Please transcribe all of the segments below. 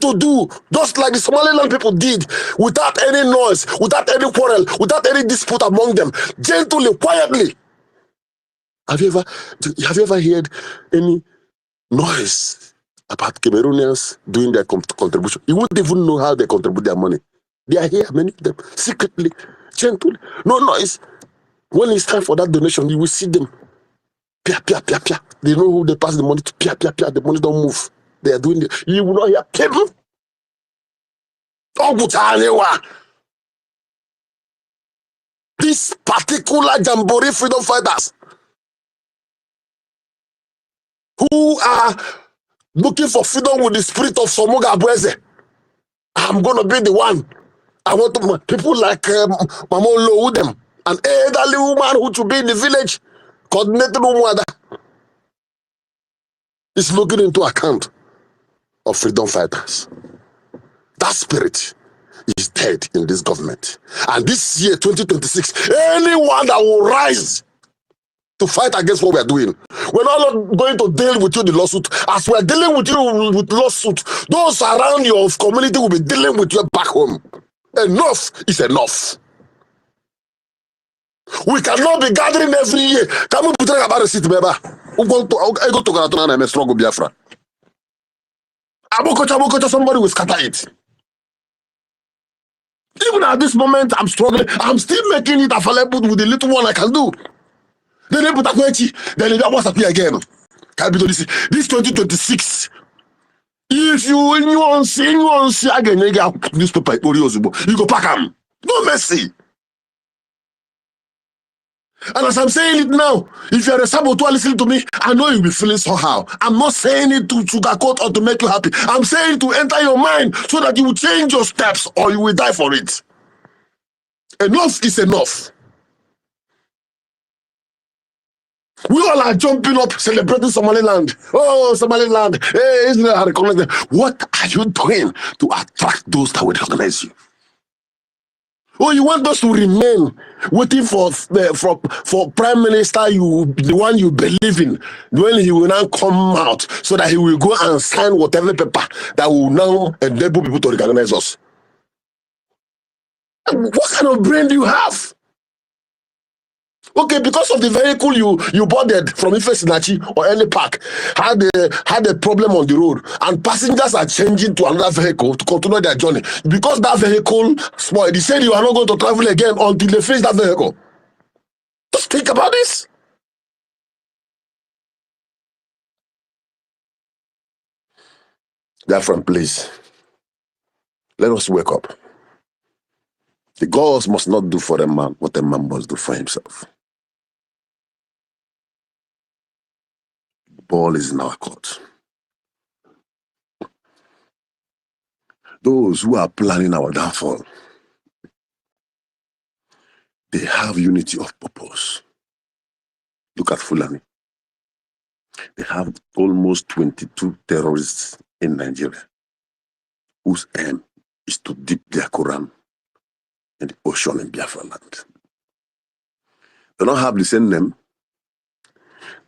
to do, just like the Somaliland people did, without any noise, without any quarrel, without any dispute among them, gently, quietly. Have you ever heard any noise about Cameroonians doing their contribution? You wouldn't even know how they contribute their money. They are here, many of them, secretly, gently, no noise. When it's time for that donation, you will see them. Pia, pia, pia, pia. They know who they pass the money to. Pia, pia, pia. The money don't move. They are doing it. You will not hear people. This particular Jamboree freedom fighters who are looking for freedom with the spirit of Somoga Abweze. I'm going to be the one. I want to, people like Mama Lo them, an elderly woman who to be in the village, coordinated woman is looking into account of freedom fighters. That spirit is dead in this government. And this year, 2026, anyone that will rise to fight against what we are doing, we're not going to deal with you the lawsuit. As we're dealing with you with lawsuit, those around your community will be dealing with you back home. Enough is enough. We cannot be gathering every year. Come on, put about a city, baby. I go to Congratulation and struggle Biafra. Abokocha, somebody will scatter it. Even at this moment, I'm struggling. I'm still making it available with the little one I can do. Then they put a question. Then they what's appear again. Can be this 2026. If you anyone see again, you get newspaper, you go pack them. No mercy. And as I'm saying it now, if you're a saboteur listening to me, I know you'll be feeling somehow. I'm not saying it to sugarcoat or to make you happy. I'm saying it to enter your mind so that you will change your steps or you will die for it. Enough is enough. We all are jumping up, celebrating Somaliland. Oh, Somaliland. Hey, Israel recognize them. What are you doing to attract those that will recognize you? Oh, you want us to remain waiting for Prime Minister, the one you believe in, when he will now come out so that he will go and sign whatever paper that will now enable people to recognize us? What kind of brain do you have? Okay, because of the vehicle you boarded from Ife Sinachi or any park had a problem on the road, and passengers are changing to another vehicle to continue their journey. Because that vehicle spoiled, they said you are not going to travel again until they fix that vehicle. Just think about this. Therefore, please, let us wake up. The gods must not do for a man what a man must do for himself. Ball is in our court. Those who are planning our downfall, they have unity of purpose. Look at Fulani. They have almost 22 terrorists in Nigeria whose aim is to dip their Quran in the ocean in Biafra land. They don't have the same name.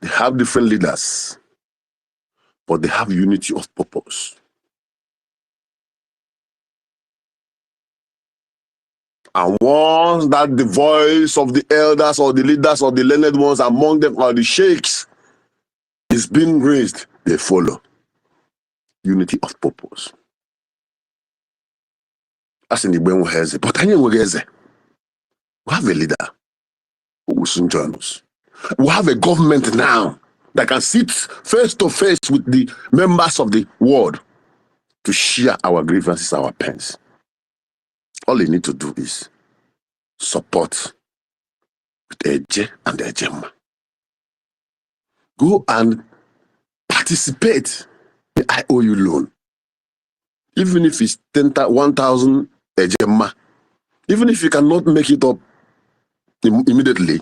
They have different leaders, but they have unity of purpose. And once that the voice of the elders or the leaders or the learned ones among them or the sheikhs is being raised, they follow. Unity of purpose. As in the Benwaheze, but we have a leader who will soon join us. We have a government now that can sit face to face with the members of the world to share our grievances, our pains. All you need to do is support with Eje and Ejema. Go and participate in the IOU loan. Even if it's 1,000 Ejema, even if you cannot make it up immediately,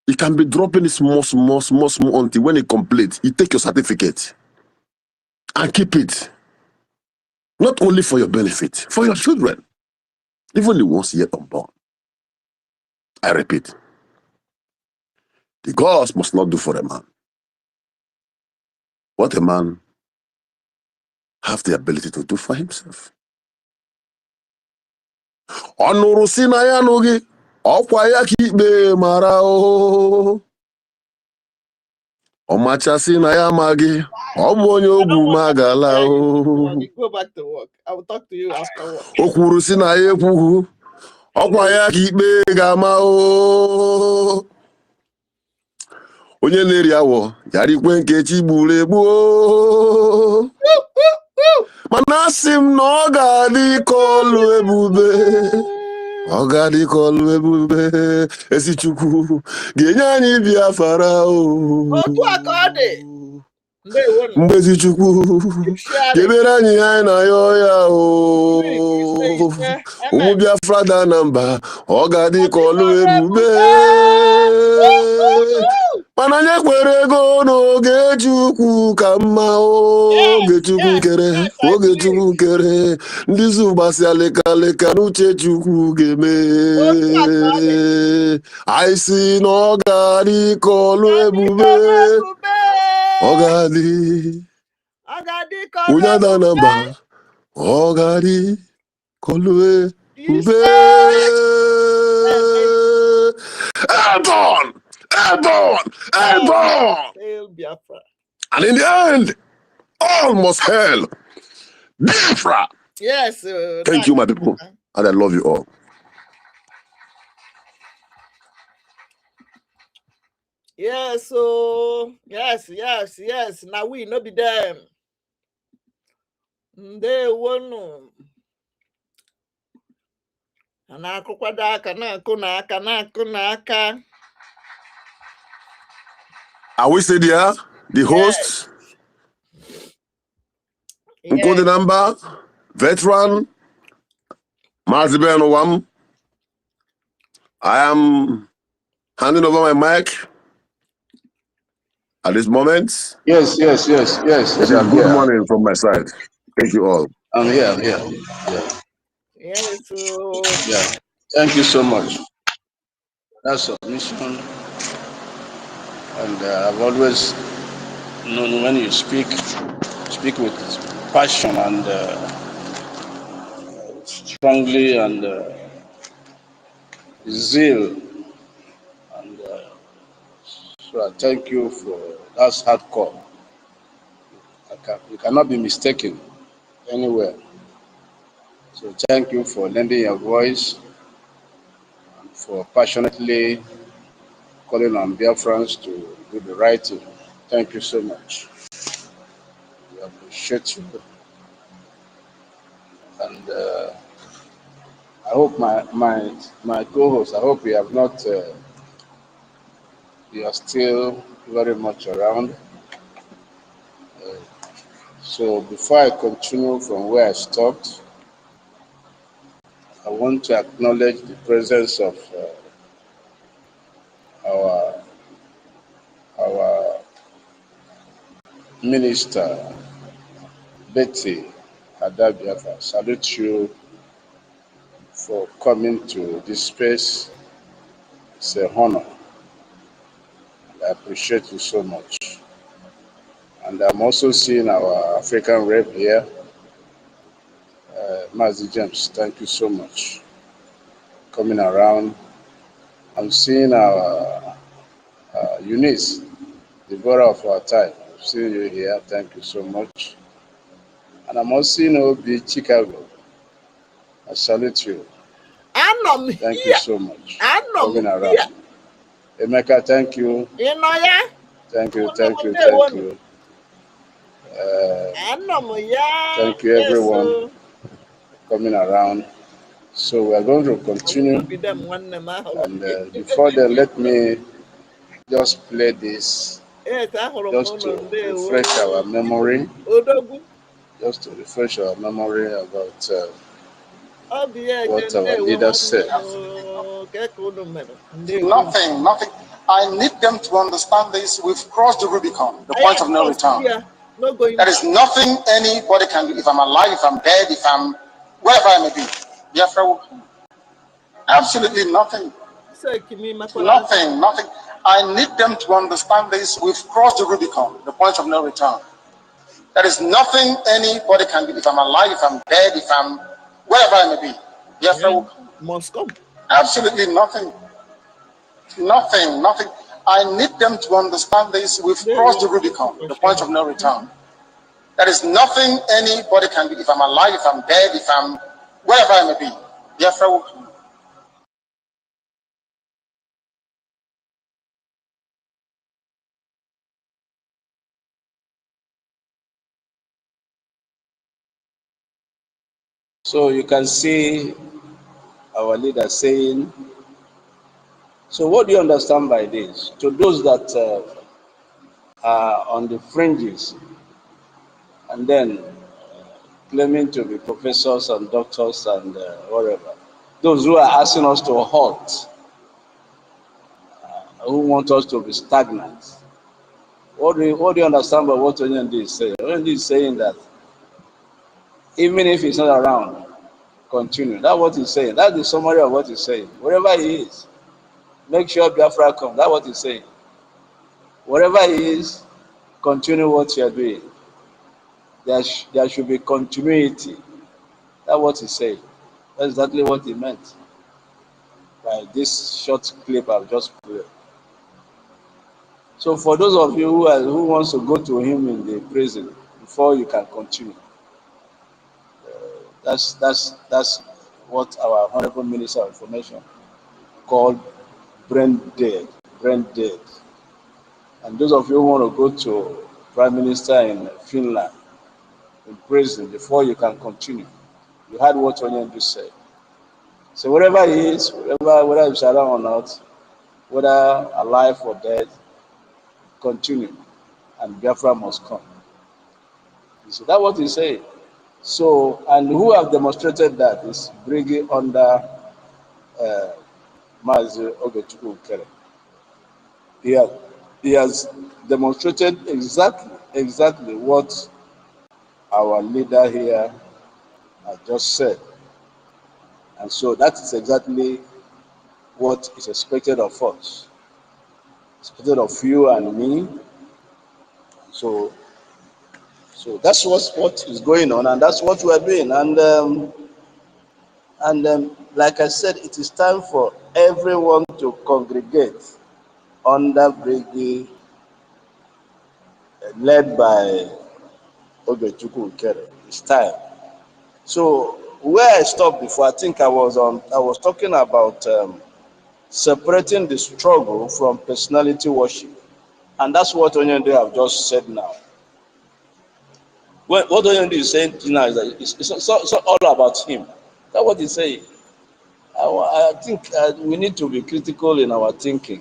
you can be dropping it small until when it completes, you take your certificate and keep it. Not only for your benefit, for your children, even the ones yet unborn. I repeat, the gods must not do for a man what a man have the ability to do for himself. Ọnụrụ si na ya anụghị, ọkwa ya ka ikpe mara o. Ọmachasị na ya amaghị, ọ bụ onye ogwu magala o. Go back to work. I will talk to you after work. O kwuru si na ya ekwughị, ọkwa ya ka ikpe ga-ama o. Onye na-eri awọ yara ikwe Nkechi gburu egbu o. Mana asị m na ọ ga-adị ka ọlụ ebube, ọ ga-adị ka ọlụ ebube, ezi Chukwu ga-enye anyị Biafra o. Otu aka ọ dị. Mgbe ezi Chukwu ga-emere anyị ihe anyị na-ayọ ya o. Ụmụ Biafra da na mba, ọ ga-adị ka ọlụ ebube. Mana anyị kwere ego n'oge Chukwu ka mma o. Oge Chukwu nkere, oge Chukwu nkere, ndị zụgbasị alịkalịka n'uche Chukwu ga-eme. Anyị si na ọ ga-adị ka ọlụ ebube, ọ ga-adị onye ada na mba, ọ ga-adị ka ọlụ ebube. Airborne! Airborne! Airborne! And in the end, all must hail Biafra. Yes. Thank you, my people, and I love you all. Yes, so yes. Now we no be them. They won't. Are we still there? The host, Nkode number, veteran, Mazibe Nwam. I am handing over my mic at this moment. Yes. It is good morning from my side. Thank you all. I'm here. Yes, so Thank you so much. That's a mission. And I've always known when you speak with passion and strongly and zeal. And so I thank you for that's hardcore. You cannot be mistaken anywhere. So thank you for lending your voice and for passionately calling on Biafrans to do the right thing. Thank you so much. We appreciate you. And I hope my co-host, I hope you have not, you are still very much around. So before I continue from where I stopped, I want to acknowledge the presence of our Minister, Betty Adabiafa. Salute you for coming to this space. It's an honor. I appreciate you so much. And I'm also seeing our African rep here, Mazi James. Thank you so much for coming around. I'm seeing our Eunice, the devourer of our time. I've seen you here. Thank you so much. And I'm also seeing Obi Chicago. I salute you. Thank you so much for coming around. Emeka, thank you. Thank you. Thank you, everyone, coming around. So we're going to continue. And before then, let me just play this, just to refresh our memory. Just to refresh our memory about what our leader said. Nothing. I need them to understand this. We've crossed the Rubicon, the point of no return. There is nothing anybody can do. If I'm alive, if I'm dead, if I'm wherever I may be. Biafra will come. Absolutely nothing. Nothing. I need them to understand this. We've crossed the Rubicon, the point of no return. There is nothing anybody can do. If I'm alive, if I'm dead, if I'm wherever I may be, Biafra will come. Must come. Absolutely nothing. Nothing, nothing. I need them to understand this. We've crossed the Rubicon, the point of no return. There is nothing anybody can do. If I'm alive, if I'm dead, if I'm wherever I may be, Biafra will come. So you can see our leader saying, so what do you understand by this? To those that are on the fringes and then claiming to be professors and doctors and whatever, those who are asking us to halt, who want us to be stagnant. What do you understand by what NNAMDI is saying? NNNAMDI is saying that even if he's not around, continue. That's what he's saying. That's the summary of what he's saying. Wherever he is, make sure Biafra comes. That's what he's saying. Wherever he is, continue what you're doing. There should be continuity. That's what he's saying. That's exactly what he meant by this short clip I've just played. So for those of you who wants to go to him in the prison before you can continue, that's what our Honorable Minister of Information called brain dead. And those of you who want to go to Prime Minister in Finland in prison before you can continue, you heard what NNAMDI said. So wherever he is, whether he's around or not, whether alive or dead, continue, and Biafra must come. You see, that's what he's saying. So, and who have demonstrated that is bringing under Mazi Oge Nkere. He has demonstrated exactly what our leader here has just said. And so that is exactly what is expected of us, expected of you and me. So that's what is going on, and that's what we are doing. And like I said, it is time for everyone to congregate under Brigade led by Oge Nkere. It's time. So where I stopped before, I think I was talking about separating the struggle from personality worship, and that's what NNAMDI have just said now. What NNAMDI is saying now is that it's not all about him. That's what he's saying. I think we need to be critical in our thinking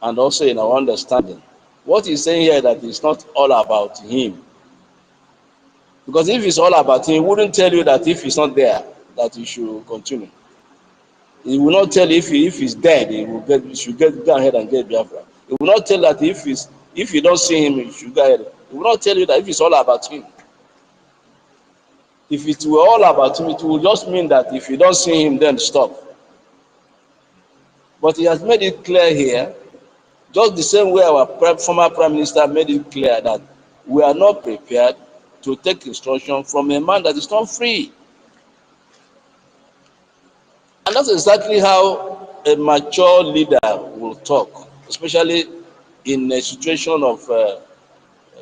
and also in our understanding. What he's saying here is that it's not all about him. Because if it's all about him, he wouldn't tell you that if he's not there, that you should continue. He will not tell you if he's dead, you should go ahead and get Biafra. He will not tell that if you don't see him, you should go ahead. He will not tell you that if it's all about him. If it were all about him, it would just mean that if you don't see him, then stop. But he has made it clear here, just the same way our former Prime Minister made it clear that we are not prepared to take instruction from a man that is not free. And that's exactly how a mature leader will talk, especially in a situation of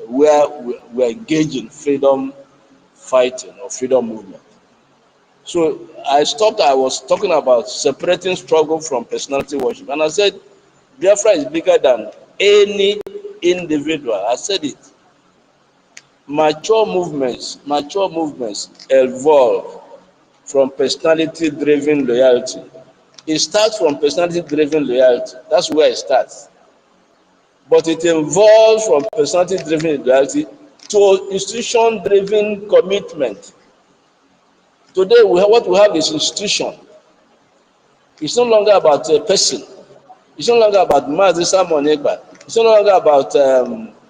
where we are engaged in freedom fighting or freedom movement. So I was talking about separating struggle from personality worship. And I said, Biafra is bigger than any individual. I said it. Mature movements evolve from personality-driven loyalty. It starts from personality-driven loyalty. That's where it starts. But it evolves from personality-driven loyalty to institution-driven commitment. Today, what we have is institution. It's no longer about a person. It's no longer about Mazi Simon Ekpa. It's no longer about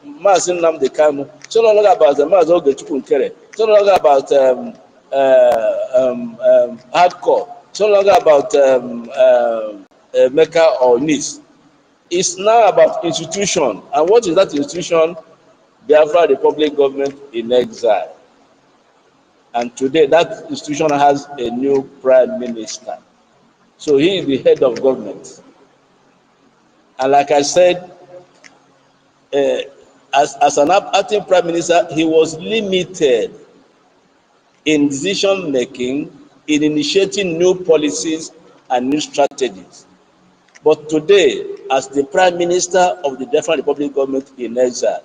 Mazi NNAMDI KANU. It's no longer about Mazi Oge Nkere. It's no longer about hardcore. It's no longer about Mecca or Nice. It's now about institution. And what is that institution? Biafra Republic government in exile. And today that institution has a new prime minister. So he is the head of government. And like I said, as an acting prime minister, he was limited in decision making, in initiating new policies and new strategies. But today, as the prime minister of the Biafran Republic government in exile,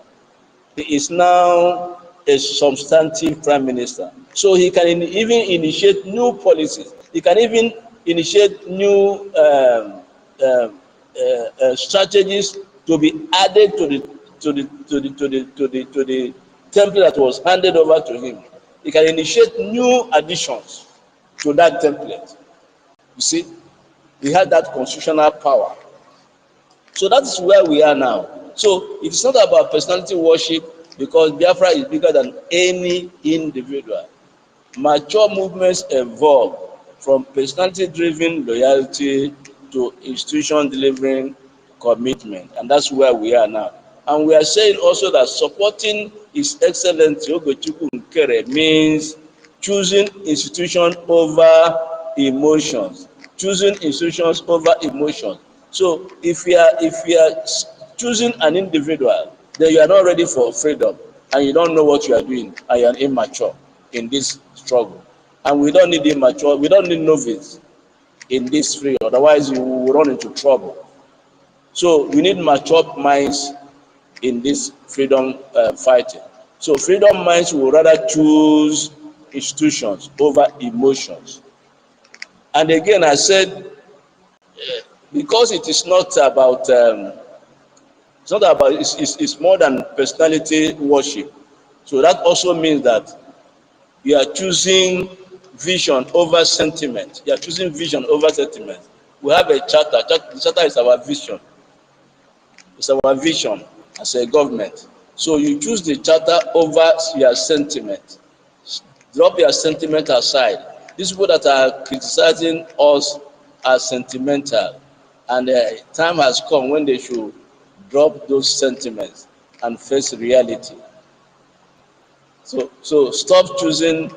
he is now a substantive prime minister. So he can even initiate new policies. He can even initiate new strategies to be added to the template that was handed over to him. He can initiate new additions to that template. You see, he had that constitutional power. So that is where we are now. So it's not about personality worship, because Biafra is bigger than any individual. Mature movements evolve from personality-driven loyalty to institution-delivering commitment, and that's where we are now. And we are saying also that supporting His Excellency Oge Nkere means choosing institution over emotions, choosing institutions over emotions. So if you are choosing an individual, then you are not ready for freedom, and you don't know what you are doing, and you are immature in this struggle. And we don't need immature, we don't need novice in this field, otherwise you will run into trouble. So we need mature minds in this freedom fighting. So freedom minds will rather choose institutions over emotions. And again, I said, because it is not about it's more than personality worship. So that also means that you are choosing vision over sentiment. You are choosing vision over sentiment. We have a charter. The charter is our vision. It's our vision as a government. So you choose the charter over your sentiment. Drop your sentiment aside. These people that are criticizing us are sentimental, and time has come when they should drop those sentiments and face reality. So stop choosing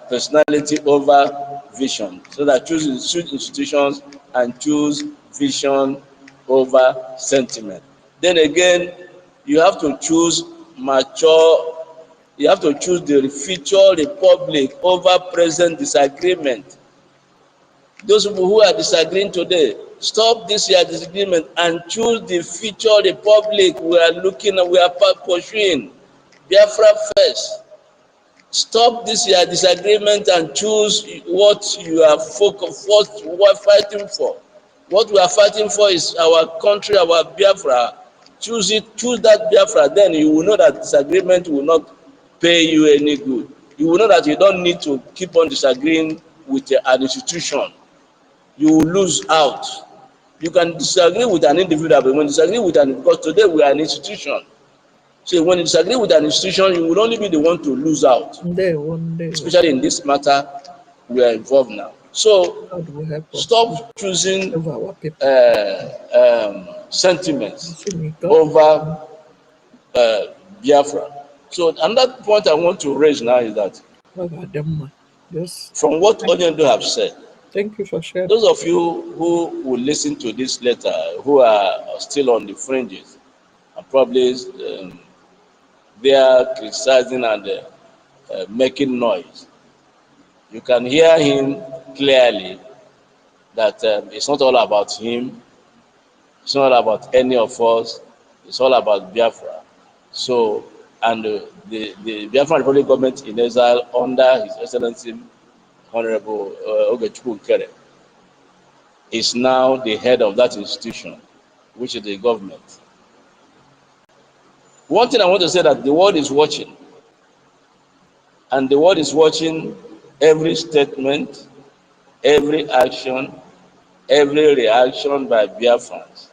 personality over vision, so that choose institutions and choose vision over sentiment. Then again, you have to choose mature. You have to choose the future republic over present disagreement. Those people who are disagreeing today, stop this year disagreement and choose the future republic we are looking at, we are pursuing. Biafra first. Stop this year disagreement and choose what you are focused, what we are fighting for. What we are fighting for is our country, our Biafra. Choose it, choose that Biafra, then you will know that disagreement will not pay you any good. You will know that you don't need to keep on disagreeing with an institution. You will lose out. You can disagree with an individual, but when you disagree with because today we are an institution. So when you disagree with an institution, you will only be the one to lose out. One day. Especially in this matter we are involved now. So stop choosing sentiments over Biafra. So another point I want to raise now is that from what Oge have said, thank you for sharing. Those of you who will listen to this letter, who are still on the fringes, and probably they are criticizing and making noise, you can hear him clearly that it's not all about him, it's not about any of us, it's all about Biafra. So, and the Biafran Republic government in exile under His Excellency Honorable Oge Nkere is now the head of that institution, which is the government. One thing I want to say that the world is watching, and the world is watching every statement, every action, every reaction by Biafrans.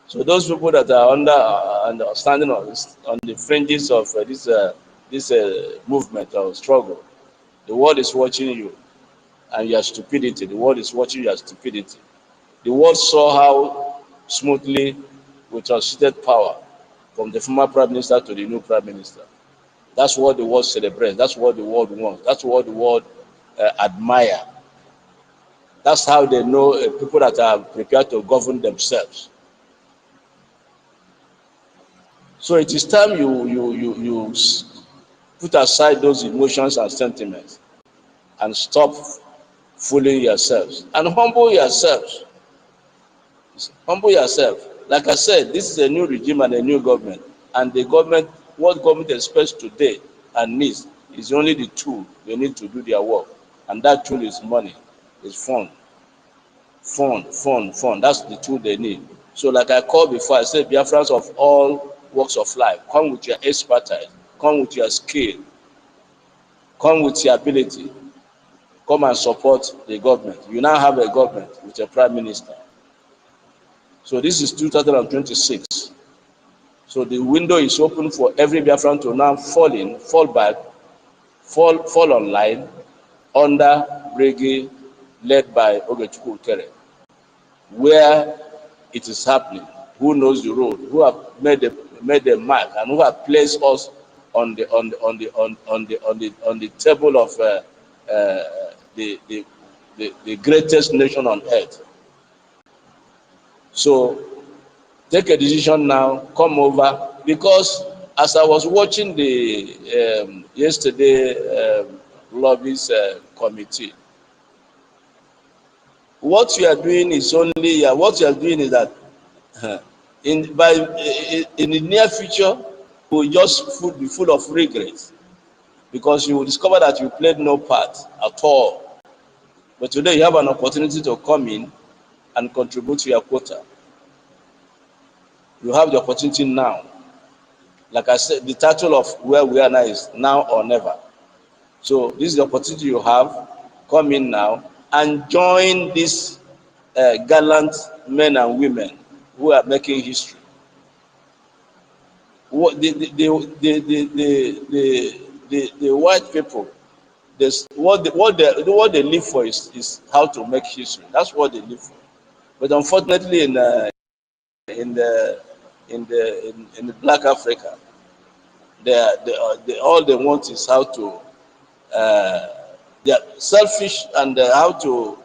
So those people that are standing on the fringes of this movement or struggle, the world is watching you and your stupidity. The world is watching your stupidity. The world saw how smoothly we transited power from the former prime minister to the new prime minister. That's what the world celebrates. That's what the world wants. That's what the world admire. That's how they know people that are prepared to govern themselves. So it is time you put aside those emotions and sentiments and stop fooling yourselves and humble yourselves. Humble yourself. Like I said, this is a new regime and a new government. And the government, what government expects today and needs is only the tool they need to do their work. And that tool is money, is fund. Fund. That's the tool they need. So like I called before, I said Biafrans of all walks of life, come with your expertise, come with your skill, come with your ability, come and support the government. You now have a government with a prime minister. So this is 2026. So the window is open for every Biafran to now fall back, fall online under Brigade led by Oge Nkere, where it is happening, who knows the road, who have made the mark, and who have placed us on the table of the greatest nation on earth. So take a decision now, come over, because as I was watching the yesterday lobbies committee, what you are doing is that in the near future, you will just be full of regrets, because you will discover that you played no part at all. But today you have an opportunity to come in and contribute to your quota. You have the opportunity now. Like I said, the title of where we are now is now or never. So this is the opportunity you have. Come in now and join these gallant men and women who are making history. What the white people, what they live for is how to make history. That's what they live for. But unfortunately, in the Black Africa, all they want is how to they are selfish, and how to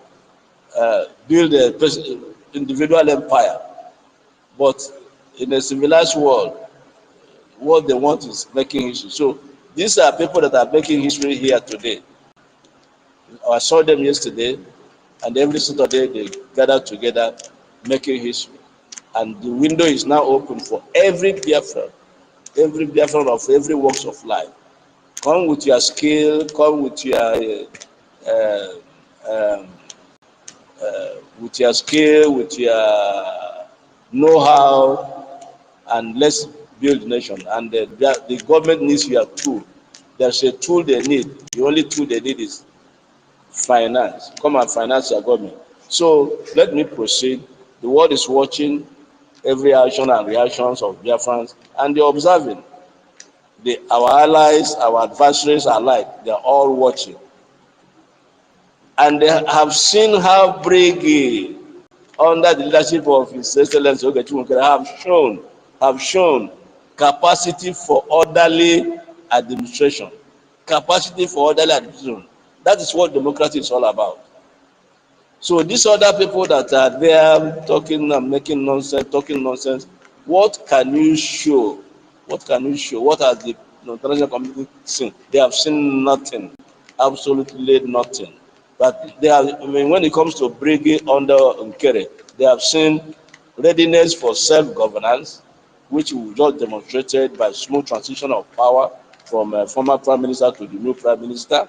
build a individual empire. But in a civilized world, what they want is making history. So these are people that are making history here today. I saw them yesterday, and every Saturday they gather together making history. And the window is now open for every Biafran of every walks of life. Come with your skill, come with your know-how, and let's build the nation. And the government needs your tool. There's a tool they need. The only tool they need is finance. Come and finance your government. So let me proceed. The world is watching every action and reactions of Biafrans, and they're observing. Our allies, our adversaries alike, they're all watching. And they have seen how Brigade, under the leadership of His Excellency Oge Nkere, have shown capacity for orderly administration. Capacity for orderly administration. That is what democracy is all about. So these other people that are there talking and making nonsense, talking nonsense, what can you show? What can you show? What has the international community seen? They have seen nothing, absolutely nothing. But they have, I mean, when it comes to Brigade under Nkere, they have seen readiness for self-governance, which we just demonstrated by smooth transition of power from former prime minister to the new prime minister.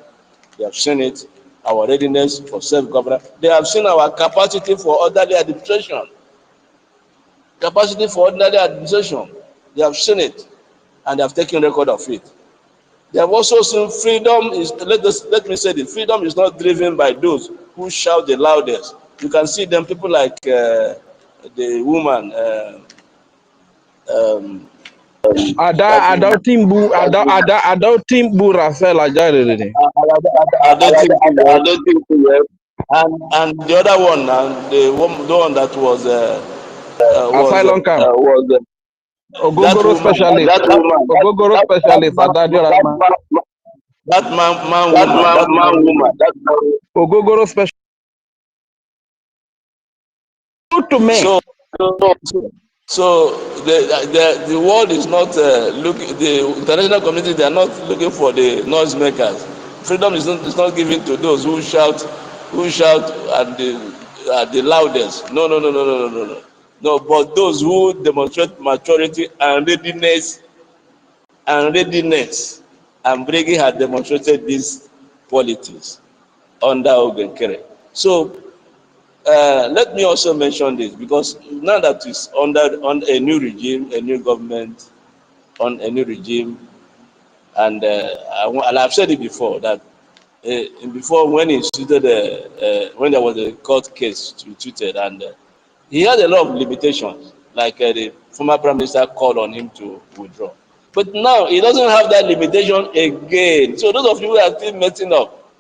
They have seen it, our readiness for self-governance. They have seen our capacity for orderly administration. Capacity for orderly administration. They have seen it, and they have taken record of it. They have also seen freedom is, let me say this, freedom is not driven by those who shout the loudest. You can see them, people like the woman, Adulting Rafael Ajay. I don't think so. And the other one, the one that was Asylum camp. Ogogoro specialist. That woman, Ogogoro specialist. that man woman, Ogogoro specialist. To me. So the world is not looking. The international community, they are not looking for the noisemakers. Freedom is not given to those who shout at the loudest. No. No, but those who demonstrate maturity and readiness and Brigi had demonstrated these qualities under Oge Nkere. So let me also mention this, because now that it's under a new regime, a new government, on a new regime, and I've said it before that before, when he instituted when there was a court case to be treated, and he had a lot of limitations, like the former prime minister called on him to withdraw. But now he doesn't have that limitation again. So those of you who are still messing up,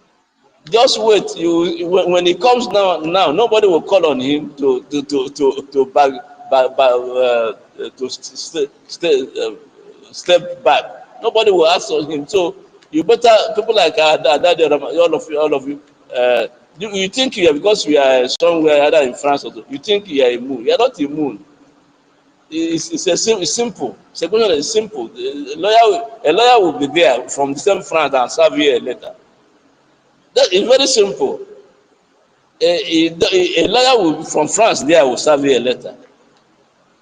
just wait. When he comes now, nobody will call on him to step back. Nobody will ask on him. So you better, people like that, all of you. You think you are, because we are somewhere either in France or so, you think you are immune. You are not immune. It's simple. Second is simple. A lawyer will be there from the same France and serve you a letter. That is very simple. A lawyer will, from France there, will serve you a letter.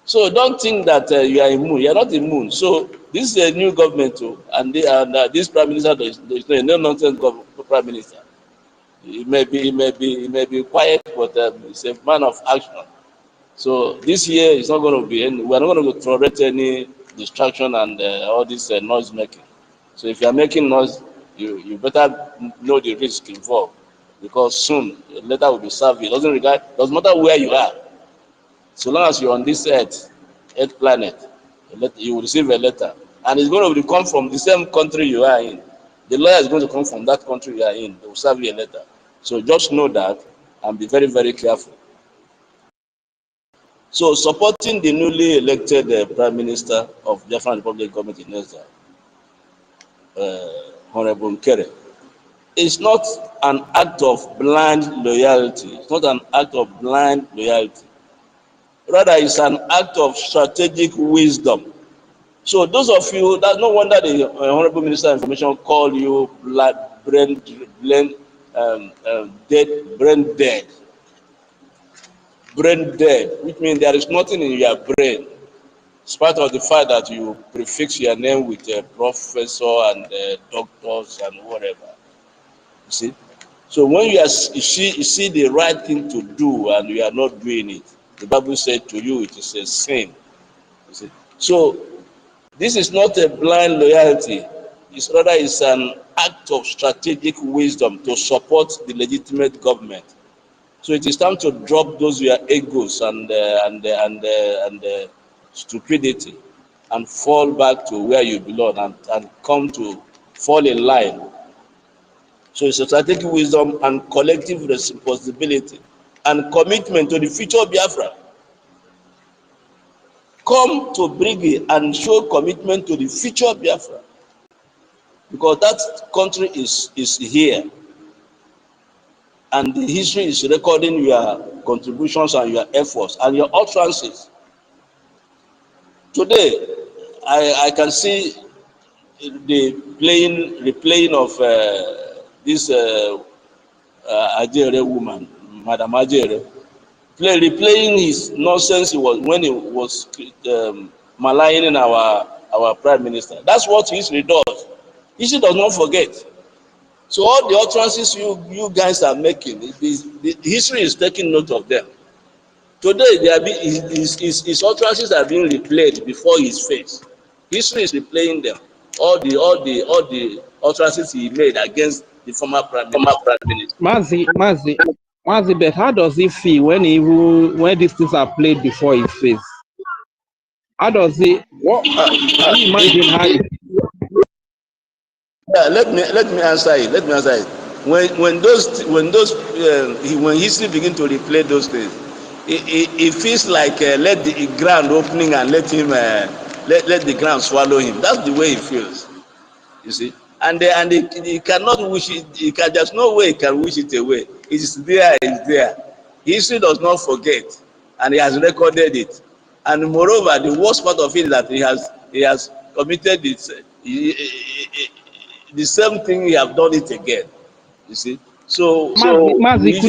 So don't think that you are immune. You are not immune. So this is a new government too, and this prime minister is a no-nonsense prime minister. He may be quiet, but he's a man of action. So this year is not going to be any. We are not going to tolerate any distraction and all this noise making. So if you are making noise, you better know the risk involved, because soon a letter will be served. It doesn't matter where you are. So long as you're on this earth planet, you will receive a letter, and it's going to come from the same country you are in. The lawyer is going to come from that country you are in. They will serve you a letter. So just know that and be very, very careful. So supporting the newly elected Prime Minister of the Biafran Republic government in Exile, Honorable Nkere, is not an act of blind loyalty. It's not an act of blind loyalty. Rather, it's an act of strategic wisdom. So those of you, that's no wonder the Honorable Minister of Information call you brain dead, which means there is nothing in your brain, despite of the fact that you prefix your name with a professor and doctors and whatever. You see? So when you see the right thing to do and you are not doing it, the Bible said to you it is a sin. You see? So this is not a blind loyalty. It's an act of strategic wisdom to support the legitimate government. So it is time to drop those your egos and stupidity and fall back to where you belong and come to fall in line. So it's a strategic wisdom and collective responsibility and commitment to the future of Biafra. Come to Brigi and show commitment to the future of Biafra, because that country is here. And the history is recording your contributions and your efforts and your utterances. Today, I can see the replaying of this Ajere woman, Madam Ajere, replaying his nonsense when he was maligning our prime minister. That's what history does. History does not forget. So all the utterances you guys are making, the history is taking note of them. Today, his utterances are being replayed before his face. History is replaying them. All the utterances he made against the former prime minister. Mazi, but how does he feel when these things are played before his face? How does he? Can you imagine how? Yeah, let me answer it. When history begin to replay those things, it feels like let the ground opening and let let the ground swallow him. That's the way he feels. You see, and he cannot wish it. There's no way he can wish it away. It's there. It's there. History does not forget, and he has recorded it. And moreover, the worst part of it is that he has committed it. The same thing. He have done it again. You see. So Mazi,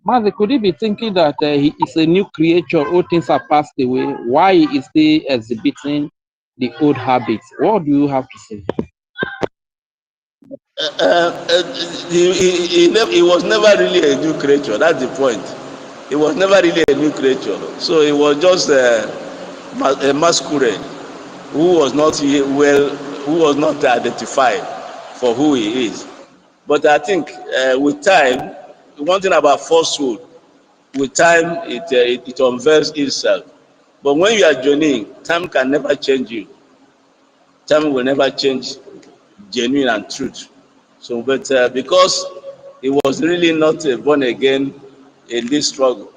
Mazi, could he be thinking that he is a new creature, all things are passed away? Why is he exhibiting the old habits? What do you have to say? He was never really a new creature. That's the point. He was never really a new creature. So he was just a masquerade who was not identified for who he is. But I think with time, one thing about falsehood, with time it unveils itself. But when you are journeying, time can never change you. Time will never change genuine and truth. So, but because he was really not born again in this struggle,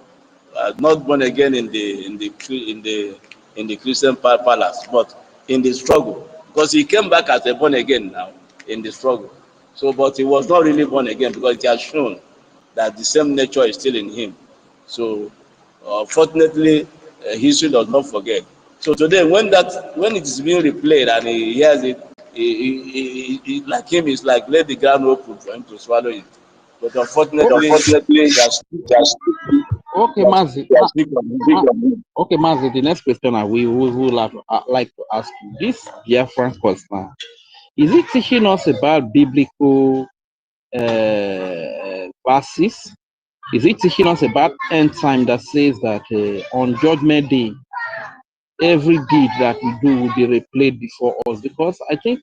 not born again in the Christian palace, but in the struggle, because he came back as a born again now in the struggle. So, but he was not really born again because it has shown that the same nature is still in him. So, fortunately, history does not forget. So today, when it is being replayed and he hears it, like him, it's like let the ground open for him to swallow it. But unfortunately, just okay, Mazi. Okay, Mazi. The next question we will like to ask you: this Biafran question, is it teaching us about biblical verses? Is it teaching us about end time that says that on Judgment Day, every deed that we do will be replayed before us? Because I think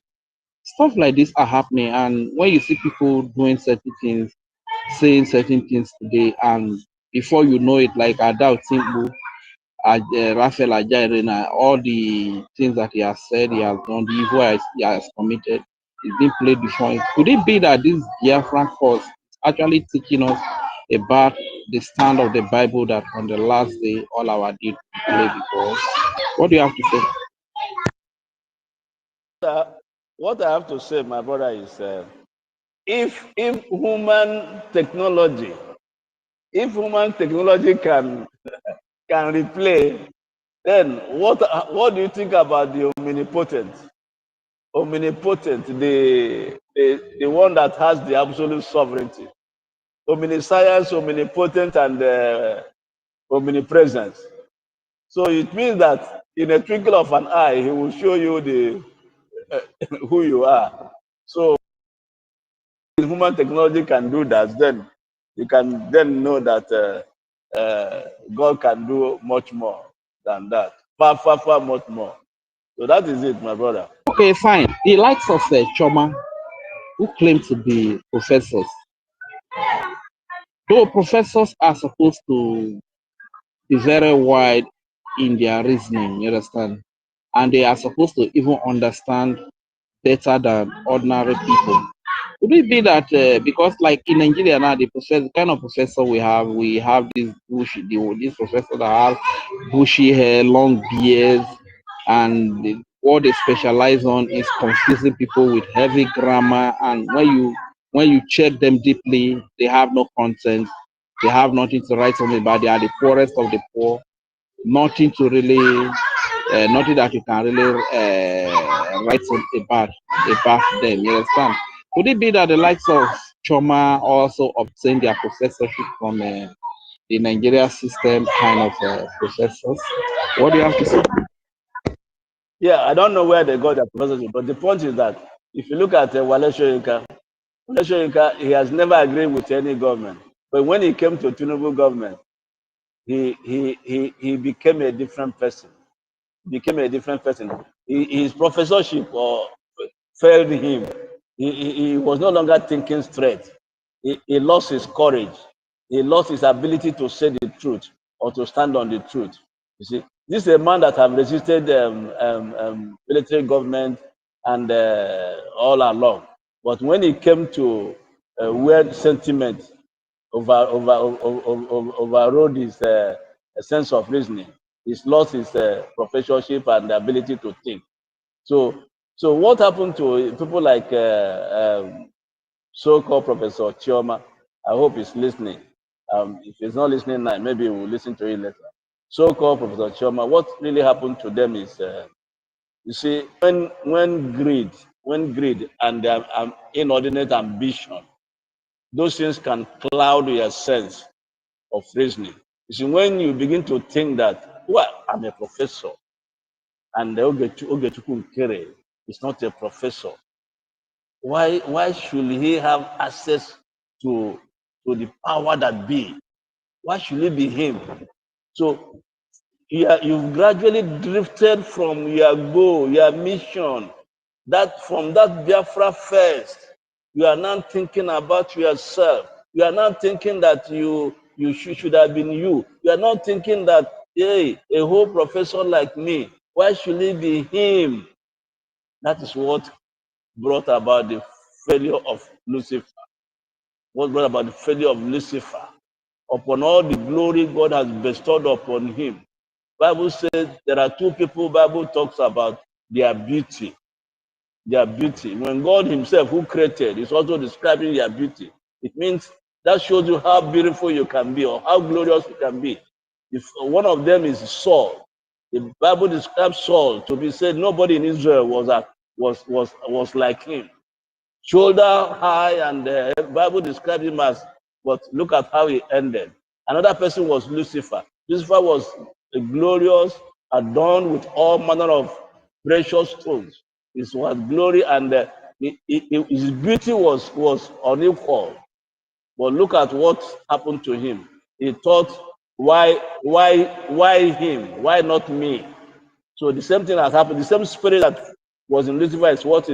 stuff like this are happening, and when you see people doing certain things, saying certain things today, and before you know it, like Adao Timbu, Raphael Ajairena, all the things that he has said, he has done, the evil he has committed, is being played before him. Could it be that this Biafran cause is actually teaching us about the stand of the Bible that on the last day all our deeds will play before us? What do you have to say? What I have to say, my brother, is if human technology can replay, then what do you think about the omnipotent? The one that has the absolute sovereignty, omniscience, omnipotent, and omnipresence. So it means that in a twinkle of an eye, he will show you who you are. So if human technology can do that, then you can then know that God can do much more than that. Far, far, far much more. So that is it, my brother. Okay, fine. The likes of Choma, who claim to be professors, though professors are supposed to be very wide in their reasoning, you understand? And they are supposed to even understand better than ordinary people. Could it be that because, like in Nigeria now, the kind of professor we have this this professor that have bushy hair, long beards, and what they specialize on is confusing people with heavy grammar. And when you check them deeply, they have no content. They have nothing to write on about. They are the poorest of the poor. Nothing to really, nothing that you can really write about them. You understand? Could it be that the likes of Choma also obtained their professorship from the Nigeria system kind of professors? What do you have to say? Yeah, I don't know where they got their professorship, but the point is that if you look at Wale Soyinka, he has never agreed with any government. But when he came to Tinubu government, he became a different person. His professorship failed him. He was no longer thinking straight. He lost his courage. He lost his ability to say the truth or to stand on the truth. You see, this is a man that have resisted military government and all along. But when it came to weird sentiment overrode his sense of reasoning, he's lost his professorship and the ability to think. So what happened to people like so-called Professor Chioma? I hope he's listening. If he's not listening now, maybe we'll listen to it later. So-called Professor Chioma, what really happened to them is, you see, when greed and inordinate ambition, those things can cloud your sense of reasoning. You see, when you begin to think that, well, I'm a professor, and Oge Nkere is not a professor, why should he have access to the power that be? Why should it be him? So you've gradually drifted from your goal, your mission. That from that Biafra first, you are now thinking about yourself. You are now thinking that you should have been you. You are not thinking that, hey, a whole professor like me, why should it be him? That is what brought about the failure of Lucifer. What brought about the failure of Lucifer? Upon all the glory God has bestowed upon him. Bible says there are two people Bible talks about their beauty. Their beauty. When God himself who created is also describing their beauty, it means that shows you how beautiful you can be or how glorious you can be. If one of them is Saul, the Bible describes Saul to be said nobody in Israel was like him. Shoulder high, and the Bible described him as, but look at how he ended. Another person was Lucifer. Lucifer was a glorious, adorned with all manner of precious stones. His was glory, and his beauty was unequal. But look at what happened to him. He thought, why him? Why not me? So the same thing has happened. The same spirit that was in Lucifer is what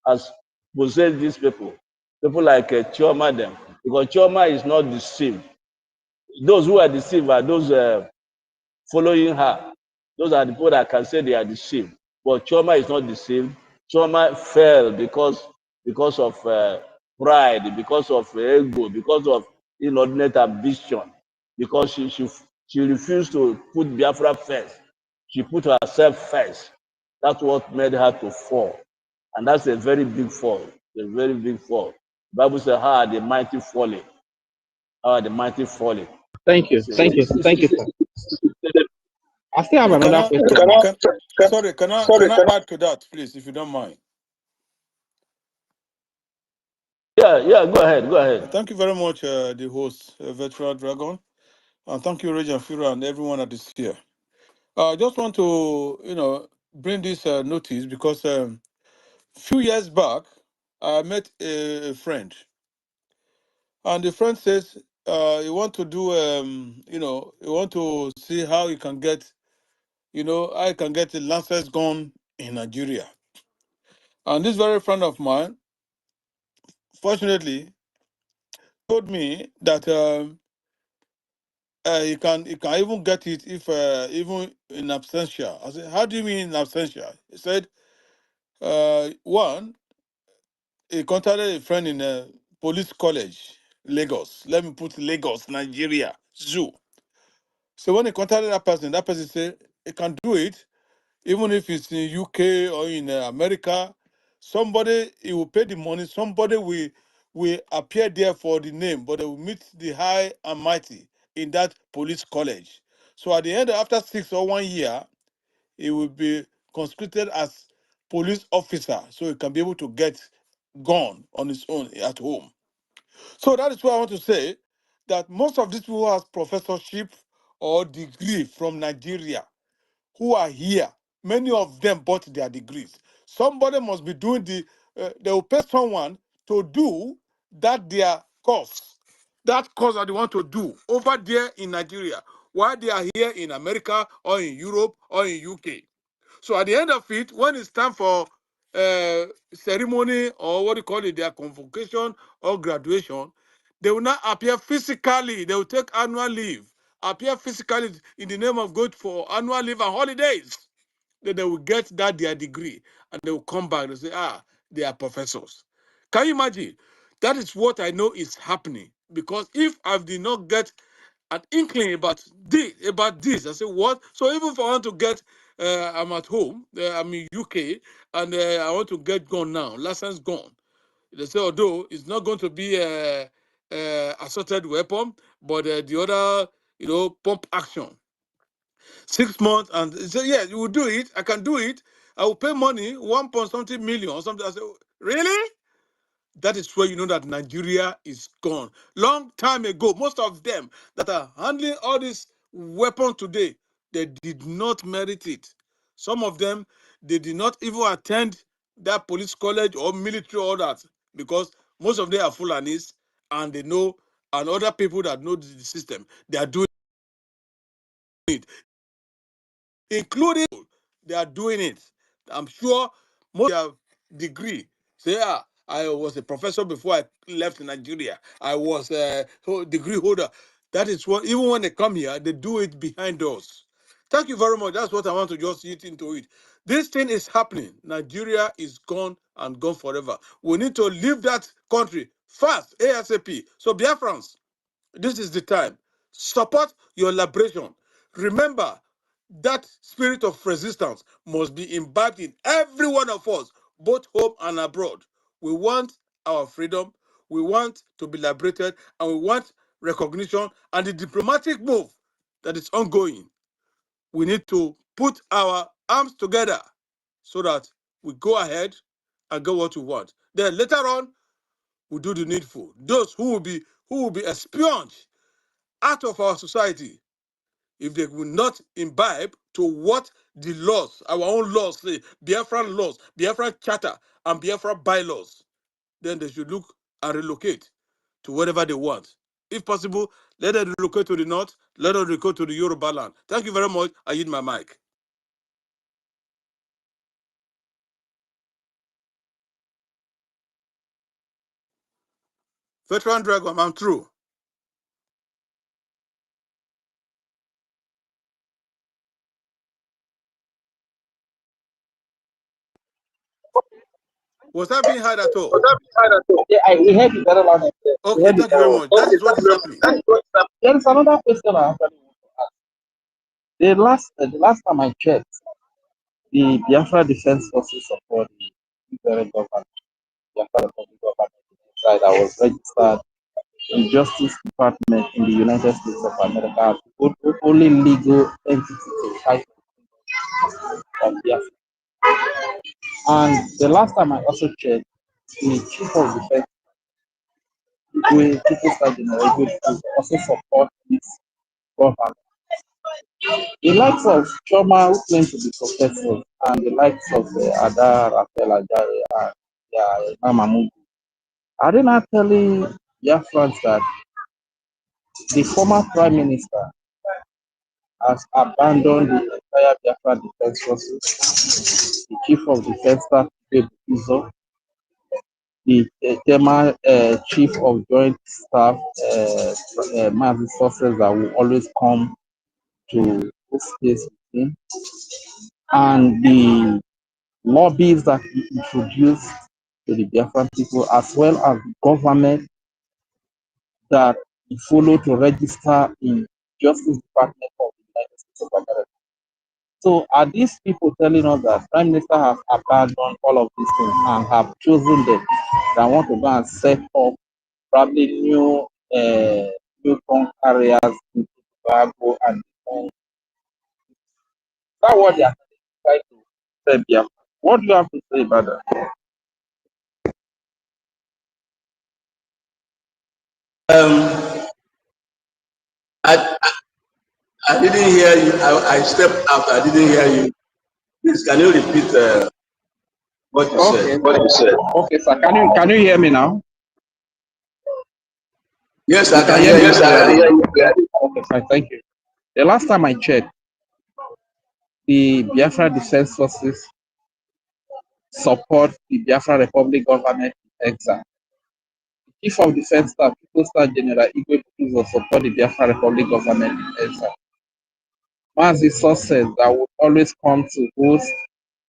has possessed these people. People like Chioma them. Because Chioma is not deceived. Those who are deceived are those following her. Those are the people that can say they are deceived. But Chioma is not deceived. Chioma fell because of pride, because of ego, because of inordinate ambition, because she refused to put Biafra first. She put herself first. That's what made her to fall. And that's a very big fall. A very big fall. The Bible says, how are the mighty falling? How are the mighty falling? Thank you. Thank you. Thank you, sir. I still have another question. Sorry, can I add to that, please, if you don't mind? Yeah, go ahead. Thank you very much, the host, Virtual Dragon. And thank you, Regent Fira, and everyone that is here. I just want to, bring this notice because a few years back, I met a friend. And the friend says he want to do, he want to see how he can get, I can get a Lancers gun in Nigeria. And this very friend of mine, fortunately, told me that he can even get it if even in absentia. I said, how do you mean in absentia? He said, one, he contacted a friend in a police college, Lagos. Let me put Lagos, Nigeria, zoo. So when he contacted that person said he can do it, even if it's in UK or in America. Somebody, he will pay the money. Somebody will appear there for the name, but they will meet the high and mighty in that police college. So at the end, after 6 or 1 year, he will be conscripted as police officer, so he can be able to get gun on his own at home. So that is why I want to say that most of these people who have professorship or degree from Nigeria, who are here, many of them bought their degrees. Somebody must be doing they will pay someone to do their course. That course that they want to do over there in Nigeria, while they are here in America or in Europe or in UK. So at the end of it, when it's time for ceremony or what do you call it, their convocation or graduation, they will not appear physically. They will take annual leave, appear physically in the name of God for annual leave and holidays. Then they will get their degree and they will come back and say, they are professors. Can you imagine? That is what I know is happening. Because if I did not get an inkling about this. I said, what? So even if I want to get, I'm at home, I'm in UK, and I want to get gun now, license gone. They say, although it's not going to be a assaulted weapon, but the other, pump action. 6 months, and they say, yeah, you will do it. I can do it. I will pay money, 1 point something million or something. I say, really? That is where you know that Nigeria is gone. Long time ago, most of them that are handling all these weapons today, they did not merit it. Some of them, they did not even attend that police college or military or that, because most of them are Fulanis and they know, and other people that know the system, they are doing it, including they are doing it. I'm sure most of their degree. Say, yeah, I was a professor before I left Nigeria. I was a degree holder. That is what, even when they come here, they do it behind us. Thank you very much. That's what I want to just eat into it. This thing is happening. Nigeria is gone and gone forever. We need to leave that country fast, ASAP. So Biafrans, this is the time. Support your liberation. Remember, that spirit of resistance must be imbibed in every one of us, both home and abroad. We want our freedom, we want to be liberated, and we want recognition and the diplomatic move that is ongoing. We need to put our arms together so that we go ahead and get what we want. Then later on, we do the needful. Those who will be expunged out of our society, if they will not imbibe to what the laws, our own laws say, Biafran laws, Biafran charter, and Biafran bylaws, then they should look and relocate to wherever they want. If possible, let them relocate to the north, let them relocate to the Yoruba land. Thank you very much. I yield my mic. Veteran Dragon, I'm through. Was that being heard at all? Yeah, we heard it very loud and clear. Okay, thank you very much. That is what is happening. There is another question I actually want to ask. The last time I checked, the Biafra Defense Forces support the federal government, Biafra Republic government inside. I was registered in Justice Department in the United States of America, only legal entity to fight of Biafra. And the last time I also checked, the Chief of Defense, People Sergeant also support this government. The likes of Choma, who claim to be professors, and the likes of Ada, Rafael Ajare, and Mamamudu, are they not telling Biafrans that the former Prime Minister has abandoned the entire Biafra Defense Forces, the Chief of Defense Staff, the Chief of Joint Staff, Mazi Sources that will always come to this place with him, and the lobbies that he introduced to the Biafran people, as well as the government that he followed to register in Justice Department of the United States of America. So are these people telling us that Prime Minister has abandoned all of these things and have chosen them that want to go and set up probably new gun carriers in Tobago and that's what they are trying to say here. What do you have to say about that? I, I didn't hear you. I stepped out. I didn't hear you. Please, can you repeat what you said? What you said? Okay, sir. Can you hear me now? Yes, I can hear you. Yes, I can hear you. Okay, fine. Thank you. The last time I checked, the Biafra Defense Forces support the Biafra Republic government in exile. The Chief of Defense Staff, People Star General Igwe will support the Biafra Republic government in exile. Mazi sources that would always come to those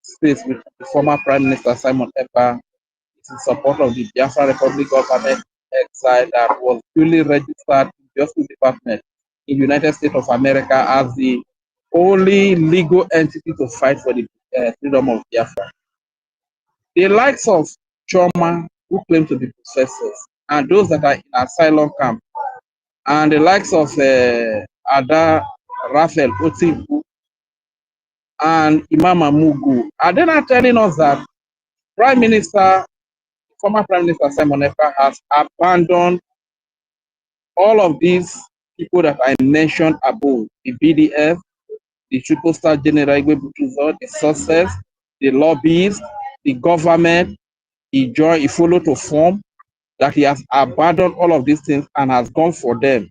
states with the former Prime Minister Simon Ekpa in support of the Biafra Republic government in exile that was duly registered in the Justice Department in the United States of America as the only legal entity to fight for the freedom of Biafra. The likes of Choma, who claim to be professors, and those that are in asylum camp, and the likes of Ada Raphael Otibu and Imam Mugu, are they not telling us that former Prime Minister Simon Ekpa has abandoned all of these people that I mentioned above, the BDF, the Triple Star General Igwe Butuzo, the sources, the lobbyists, the government, he followed to form, that he has abandoned all of these things and has gone for them,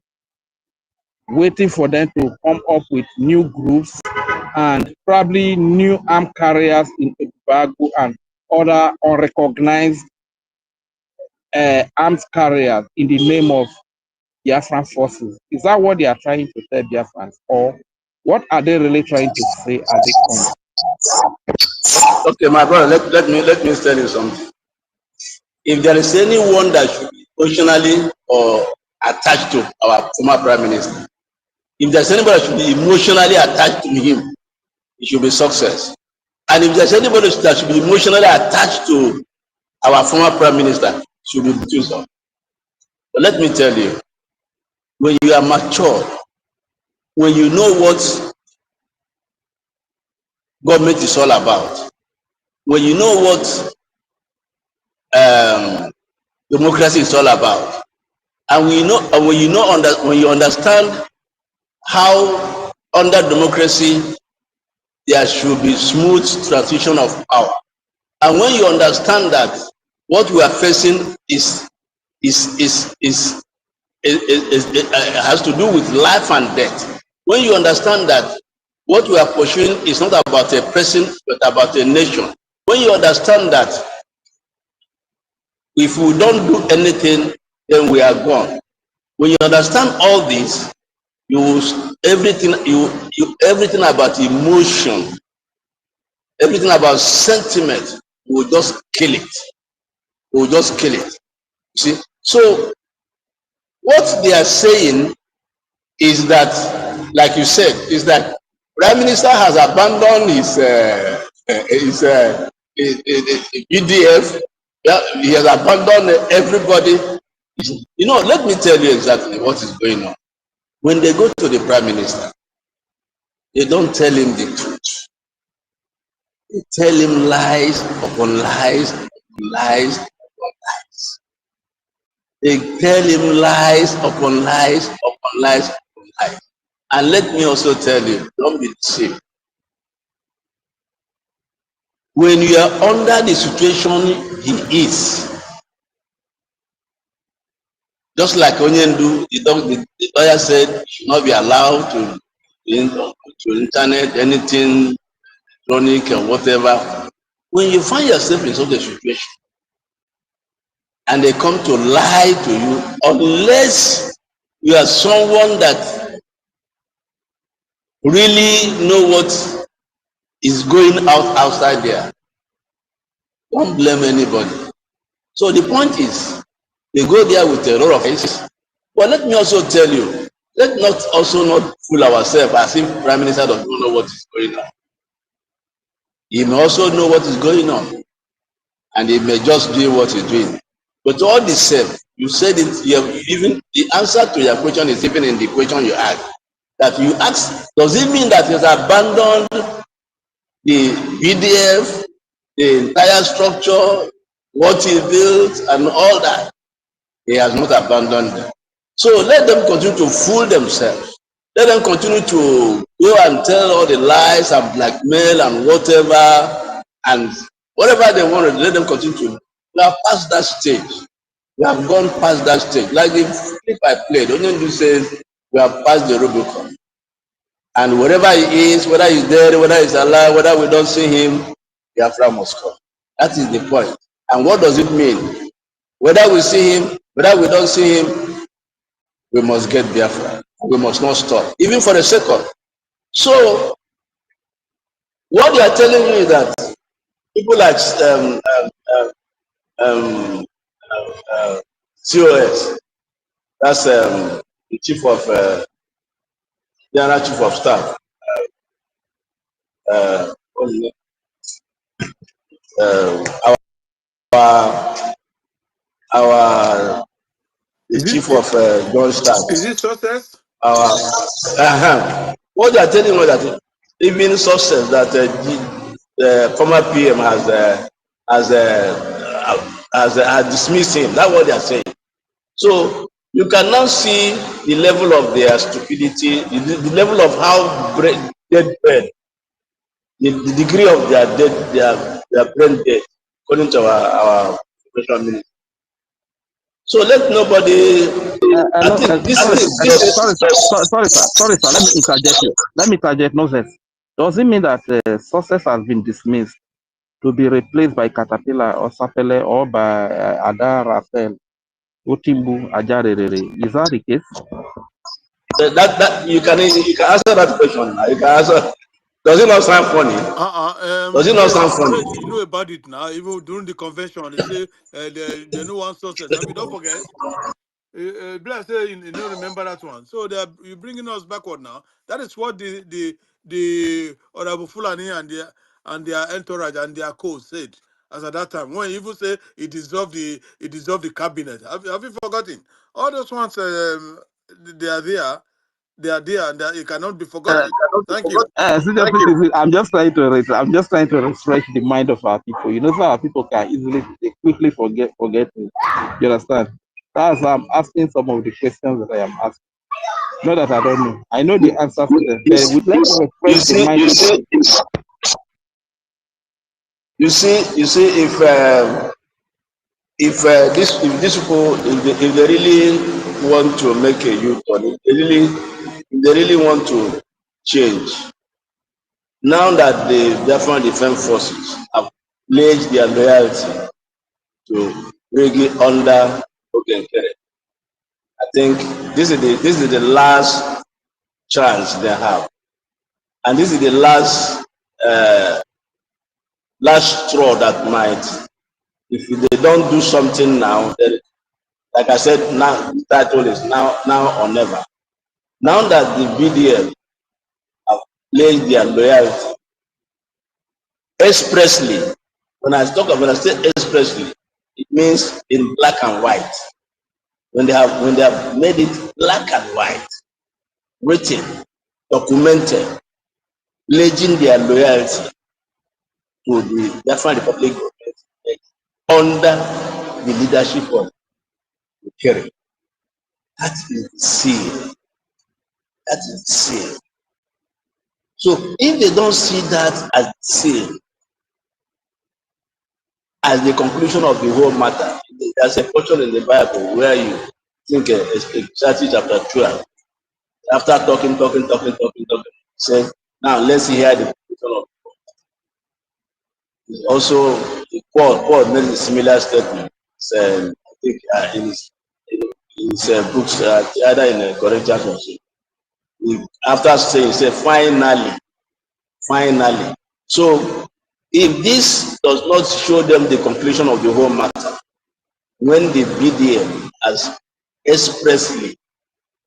waiting for them to come up with new groups and probably new armed carriers in Tobago and other unrecognized armed carriers in the name of Biafran forces. Is that what they are trying to tell Biafrans, or what are they really trying to say at this point? Okay, my brother, let me tell you something. If there is anyone that should be emotionally or attached to our former prime minister, if there's anybody that should be emotionally attached to him, it should be Success. And if there's anybody that should be emotionally attached to our former prime minister, it should be Butuzo. But let me tell you, when you are mature, when you know what government is all about, when you know what democracy is all about, and when you understand how under democracy there should be smooth transition of power, and when you understand that what we are facing has to do with life and death, when you understand that what we are pursuing is not about a person but about a nation, when you understand that if we don't do anything then we are gone, when you understand all this, everything about emotion, everything about sentiment, will just kill it. You see, so what they are saying is that, like you said, is that Prime Minister has abandoned his EDF. Yeah, he has abandoned everybody. You know, let me tell you exactly what is going on. When they go to the Prime Minister, they don't tell him the truth. They tell him lies upon lies, lies upon lies. They tell him lies upon lies upon lies upon lies. And let me also tell you, don't be deceived. When you are under the situation he is, just like Onyendu, the lawyer said, you should not be allowed to internet, anything, electronic or whatever. When you find yourself in such a situation, and they come to lie to you, unless you are someone that really know what is going outside there, don't blame anybody. So the point is, they go there with a lot of faces. But let me also tell you, let not also not fool ourselves as if Prime Minister doesn't know what is going on. He may also know what is going on, and he may just do what he's doing. But all the same, you said it, even the answer to your question is even in the question you asked. That you ask, does it mean that he has abandoned the BDF, the entire structure, what he built, and all that? He has not abandoned them. So let them continue to fool themselves. Let them continue to go and tell all the lies and blackmail and whatever, and whatever they want to do, let them continue to. We have passed that stage. We have gone past that stage. Like the clip I played, Onyendu says we have passed the Rubicon. And wherever he is, whether he's dead, whether he's alive, whether we don't see him, Biafra must come. That is the point. And what does it mean? Whether we see him, whether we don't see him, we must get Biafra. We must not stop, even for a second. So, what they are telling you is that people like COS, that's the chief of General Chief of Staff, what's his name? Our the Is Chief it of Joint Staff. is it success? What they are telling us that even success that the former PM has dismissed him. That's what they are saying. So you can now see the level of their stupidity, the level of how dead brain, the degree of their brain dead, according to our professional minister. So let nobody. I think this is sorry, sir. Let me interject you. Let me interject. Nonsense. Does it mean that success has been dismissed to be replaced by Caterpillar or Sapele or by Ada Rafael, Utimbu, Ajarere? Is that the case? that you can answer that question. You can answer. Does it not sound funny? Does it not sound funny? You know about it now. Even during the convention, they say they know one success. I mean, don't forget. Bless say you don't remember that one. So you're bringing us backward now. That is what the Honorable Fulani and their entourage and their co said as at that time. When you even say it dissolved the cabinet. Have you forgotten? All those ones they are there. They are there and it cannot be forgotten. Thank you. I'm just trying to refresh the mind of our people. You know, so our people can easily quickly forget. You understand? That's why I'm asking some of the questions that I am asking. Not that I don't know. I know the answers to them. But we'd like to refresh the mind of our people. You see, if these people, if they really want to make a U-turn, if they really want to change, now that the Biafran Defense Forces have pledged their loyalty to bring it under Oge Nkere, I think this is the last chance they have, and this is the last straw that might. If they don't do something now, then, like I said, now the title is now or never. Now that the BDM have pledged their loyalty expressly, when I say expressly, it means in black and white. When they have made it black and white, written, documented, pledging their loyalty to the Biafran Republic under the leadership of Nkere. That is the seal. That is the seal. So if they don't see that as the seal, as the conclusion of the whole matter, there's a portion in the Bible where you think Ecclesiastes chapter 12, after talking, say, now let's hear the conclusion of it. Also, Paul made a similar statement. I think in his books, either in Corinthians or so. After saying, say, finally. So, if this does not show them the conclusion of the whole matter, when the BDM has expressly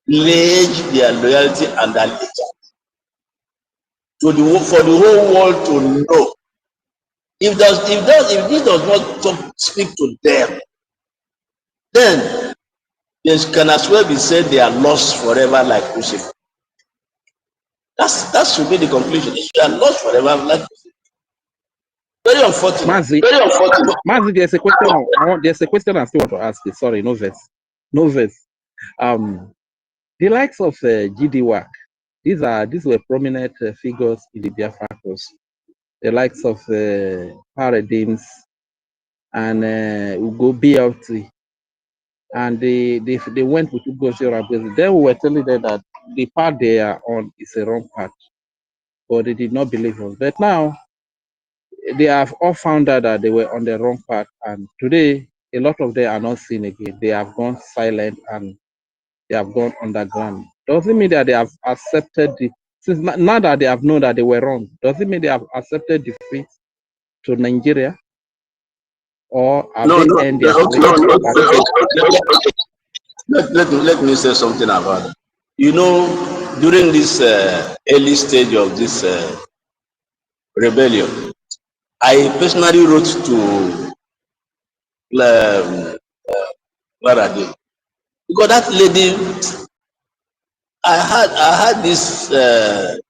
pledged their loyalty and allegiance for the whole world to know, if this does not speak to them, then they can as well be said they are lost forever like Lucifer. That should be the conclusion. They are lost forever like Lucifer. Very unfortunate. Mazi, there's a question I still want to ask you. Sorry, no verse. The likes of GD these were prominent figures in the Biafra cause. The likes of Paradigms and Ugo BLT, and they went with Ugo Shirabuzi. Then we were telling them that the path they are on is a wrong path, but they did not believe us. But now they have all found out that they were on the wrong path, and today a lot of them are not seen again. They have gone silent and they have gone underground. Does it mean that they have accepted since now that they have known that they were wrong? Does it mean they have accepted defeat to Nigeria, or have they ended their Let me say something about it. You know, during this early stage of this rebellion, I personally wrote to Clara because that lady, I had this the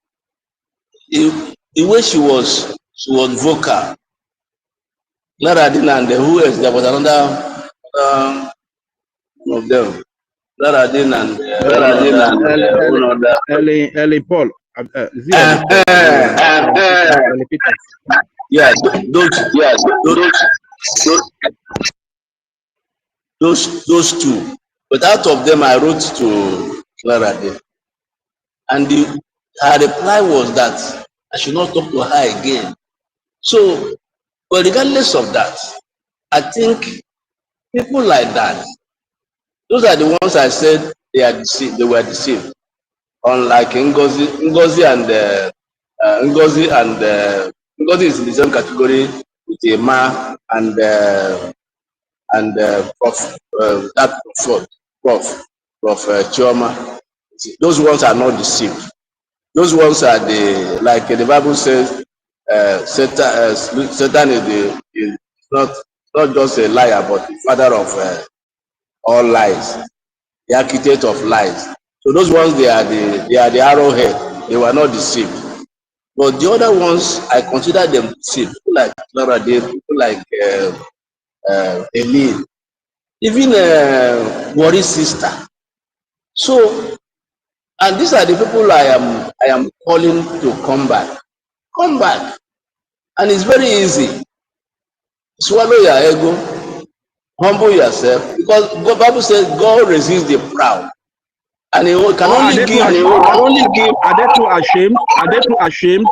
way she was vocal. Clara and who else? There was another one of them. Clara and one other. Ellie Paul. Yeah, those two. But out of them, I wrote to Clara, and her reply was that I should not talk to her again. So, but regardless of that, I think people like that, those are the ones I said they are deceived. They were deceived. Unlike Ngozi is in the same category with Emma and Prof Chioma. Those ones are not deceived. Those ones are like the Bible says, Satan is not just a liar, but the father of all lies, the architect of lies. So those ones, they are the arrowhead. They were not deceived. But the other ones, I consider them deceived. People like Clara Day, people like Eileen, even Worry's sister. So, and these are the people I am calling to come back. Come back. And it's very easy. Swallow your ego, humble yourself, because the Bible says God resists the proud. And he can only give. Are they too ashamed? Are they too ashamed?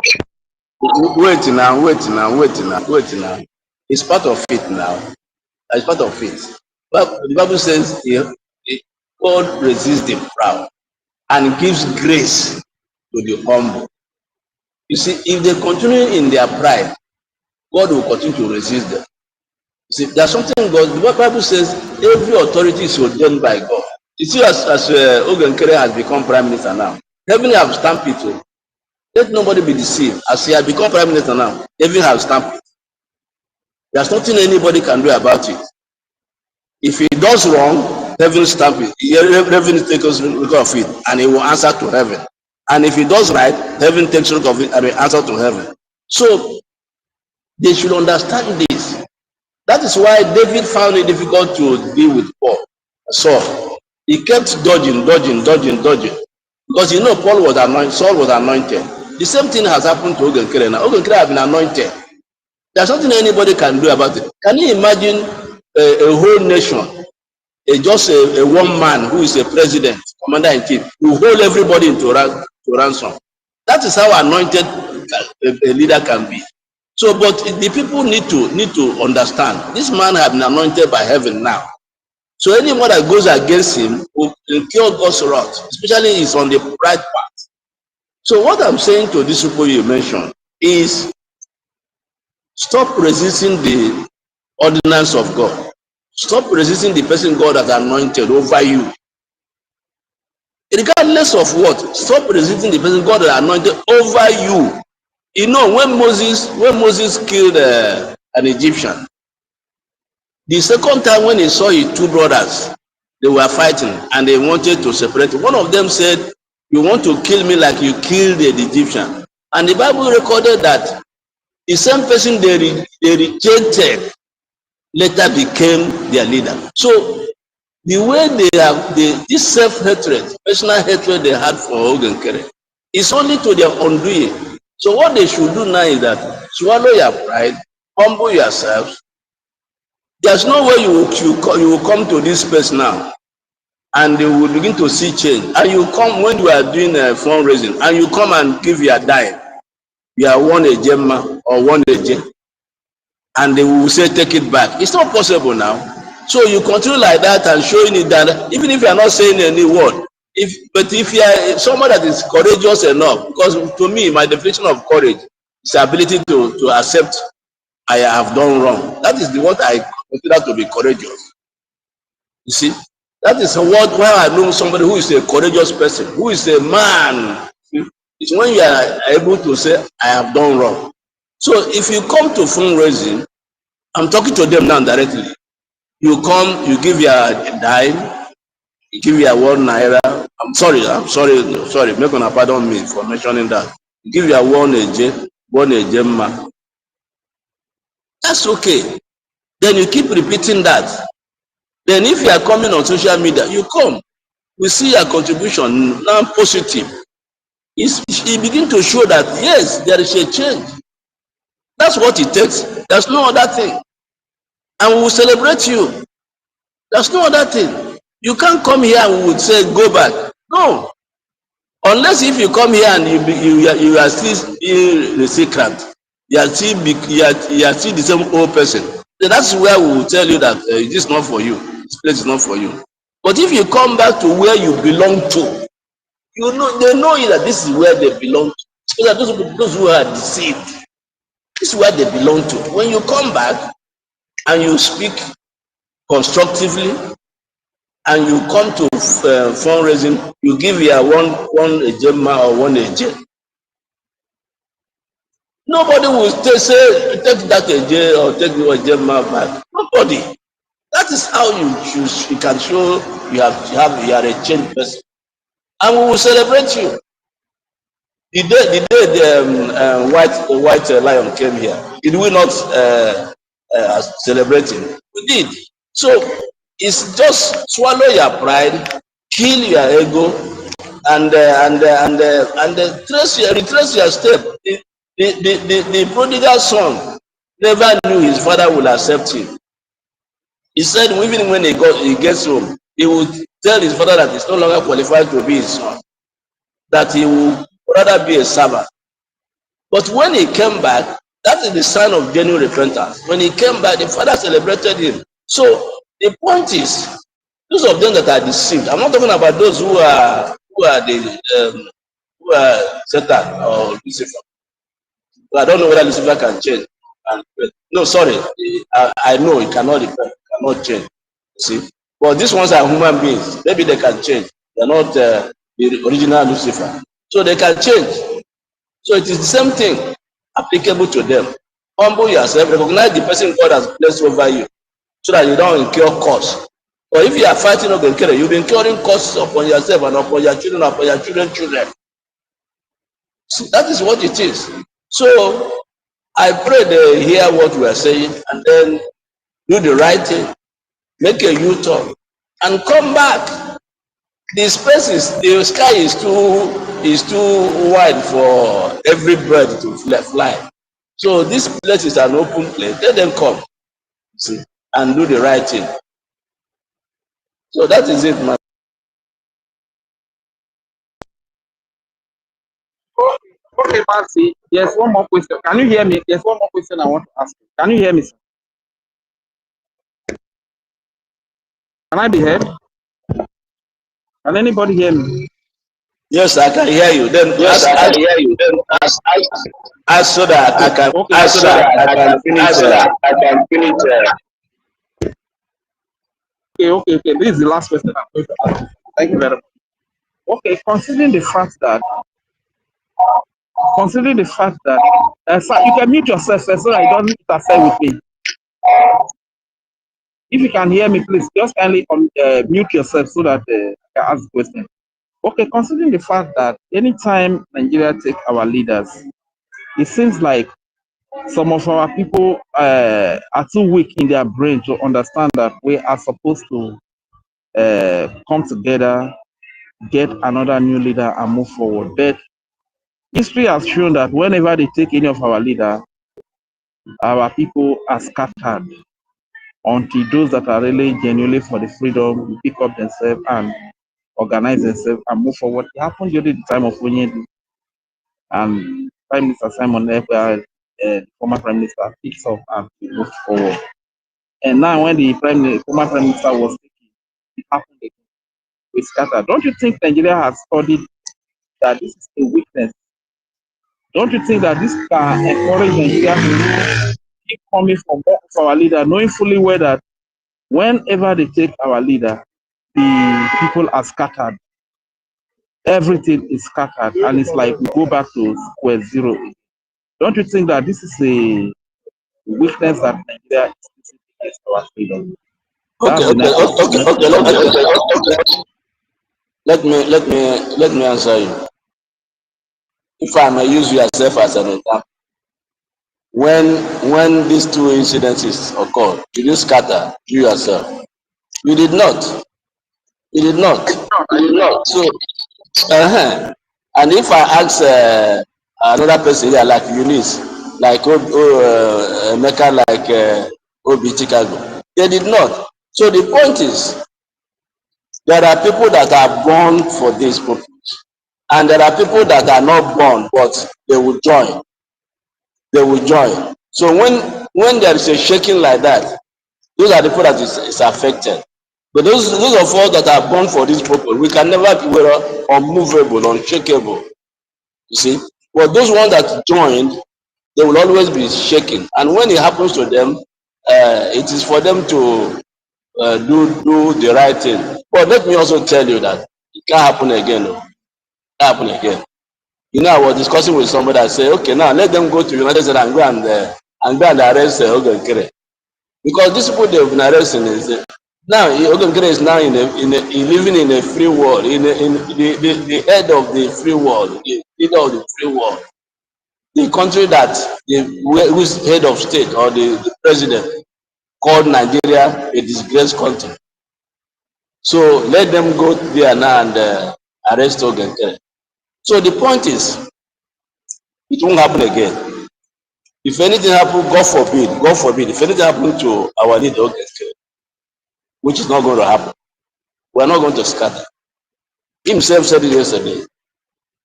Wait now. It's part of it now. It's part of it. But the Bible says God resists the proud and gives grace to the humble. You see, if they continue in their pride, God will continue to resist them. You see, there's something the Bible says every authority is ordained by God. You see, as Oge Nkere has become prime minister now, heaven have stamped it. Let nobody be deceived. As he has become prime minister now, heaven have stamped it. There's nothing anybody can do about it. If he does wrong, heaven stamp it. Heaven takes look of it, and he will answer to heaven. And if he does right, heaven takes look of it and will answer to heaven. So they should understand this. That is why David found it difficult to deal with Saul. He kept dodging, because you know Saul was anointed. The same thing has happened to Oge Nkere now. Oge Nkere has been anointed. There's nothing anybody can do about it. Can you imagine a whole nation, just a one man who is a president, commander-in-chief, who hold everybody into ransom? That is how anointed a leader can be. So, but the people need to understand. This man has been anointed by heaven now. So anyone that goes against him will incur God's wrath, especially is on the right path. So what I'm saying to these people you mentioned is stop resisting the ordinance of God. Stop resisting the person God has anointed over you. Regardless of what, stop resisting the person God has anointed over you. You know, when Moses killed an Egyptian, the second time when he saw his two brothers, they were fighting and they wanted to separate. One of them said, "You want to kill me like you killed the Egyptian." And the Bible recorded that the same person they rejected later became their leader. So the way they have this self-hatred, personal hatred they had for Oge Nkere, is only to their undoing. So what they should do now is that swallow your pride, humble yourselves. There's no way you will come to this place now and you will begin to see change. And you come when you are doing a fundraising and you come and give your dime. You are one a gemma or one a gem, and they will say take it back. It's not possible now. So you continue like that and showing it that even if you are not saying any word, if you are someone that is courageous enough, because to me my definition of courage is the ability to accept I have done wrong. That is what I consider to be courageous. You see, That is what why I know somebody who is a courageous person, who is a man. It's when you are able to say, I have done wrong. So if you come to fundraising, I'm talking to them now directly. You come, you give your dime, you give your 1 naira. I'm sorry, make una pardon me for mentioning that. You give your 1 AJ, 1 AJ. That's okay. Then you keep repeating that. Then if you are coming on social media, you come. We see your contribution now positive. It begins to show that yes, there is a change. That's what it takes. There's no other thing. And we will celebrate you. There's no other thing. You can't come here and we would say go back. No. Unless if you come here and you are still being recalcitrant, you are still the same old person. So that's where we will tell you that it is not for you. This place is not for you. But if you come back to where you belong to, you know they know that this is where they belong to. So that those who are deceived, this is where they belong to. When you come back and you speak constructively and you come to fundraising, you give your one ejema or 1 AJ. Nobody will say take that AJ or take your ejema back. Nobody. That is how you can show you are a changed person, and we will celebrate you. The day the white lion came here, did we not celebrate him? We did. So it's just swallow your pride, kill your ego, and retrace your step. The prodigal son never knew his father would accept him. He said even when he gets home, he would tell his father that he's no longer qualified to be his son, that he would rather be a servant. But when he came back, that is the sign of genuine repentance. When he came back, the father celebrated him. So the point is, those of them that are deceived, I'm not talking about those who are Satan or Lucifer. I don't know whether Lucifer can change. No, sorry, I know it cannot change. See, but these ones are human beings. Maybe they can change. They're not the original Lucifer, so they can change. So it is the same thing applicable to them. Humble yourself, recognize the person God has placed over you, so that you don't incur costs. Or if you are fighting Oge Nkere, you'll be incurring costs upon yourself and upon your children, upon your children. So that is what it is. So I pray they hear what we are saying and then do the right thing, make a U-turn, and come back. The sky is too wide for every bird to fly. So this place is an open place. Let them come, see, and do the right thing. So that is it, man. Okay, Marcy, there's one more question. Can you hear me? There's one more question I want to ask you. Can you hear me, sir? Can I be heard? Can anybody hear me? Yes, I can hear you. Then yes, I can hear you. Then ask so that I can finish. Okay. This is the last question I'm going to ask. Thank you very much. Okay, considering the fact that sir, you can mute yourself, sir, so that you don't interfere with me. If you can hear me, please just kindly mute yourself so that I can ask the question. Okay, considering the fact that anytime Nigeria take our leaders, it seems like some of our people are too weak in their brain to understand that we are supposed to come together, get another new leader and move forward. But history has shown that whenever they take any of our leaders, our people are scattered until those that are really genuinely for the freedom pick up themselves and organize themselves and move forward. It happened during the time of Onyedu, and Prime Minister Simon Ekpa, former Prime Minister, picks up and moves forward. And now when the former Prime Minister was speaking, it happened again. We scattered. Don't you think Nigeria has studied that this is a weakness? Don't you think that this can encourage Nigeria to keep coming from our leader, knowing fully well that whenever they take our leader, the people are scattered. Everything is scattered, and it's like we go back to square zero. Don't you think that this is a weakness that Nigeria is facing against our freedom? Okay, That's the okay, next okay, okay. Let me answer you. If I may use yourself as an example, when these two incidences occurred, did you scatter you yourself? You did not. You did not. So, and if I ask another person here, like Eunice, like Mecca, like Obi Chicago, they did not. So the point is, there are people that are born for this purpose, and there are people that are not born, but they will join. They will join. So when there is a shaking like that, those are the people that is affected. But those of us that are born for this purpose, we can never be unmovable, unshakable. You see? But those ones that joined, they will always be shaking. And when it happens to them, it is for them to do the right thing. But let me also tell you that it can't happen again. It can't happen again. You know, I was discussing with somebody. I said, okay, now let them go to United States and go and arrest Oge Nkere. Because these people they've been arresting is now Oge Nkere is now living in a free world, in the head of the free world, the leader of the free world, the country that whose head of state or the president called Nigeria a disgraced country. So let them go there now and arrest Oge Nkere. So the point is, it won't happen again. If anything happens, God forbid, if anything happens to our leader Oge Nkere, which is not going to happen, we are not going to scatter. Himself said it yesterday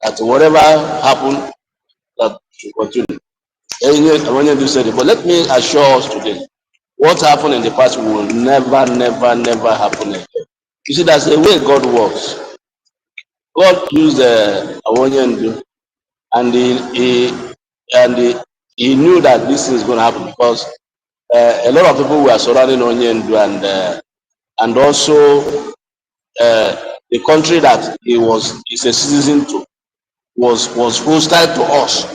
that whatever happened, that should continue. And said it, but let me assure us today, what happened in the past will never, never, never happen again. You see, that's the way God works. God used Awanyendu, and he knew that this thing is going to happen because a lot of people were surrounding Onyendu, and also the country that he is a citizen to was hostile to us.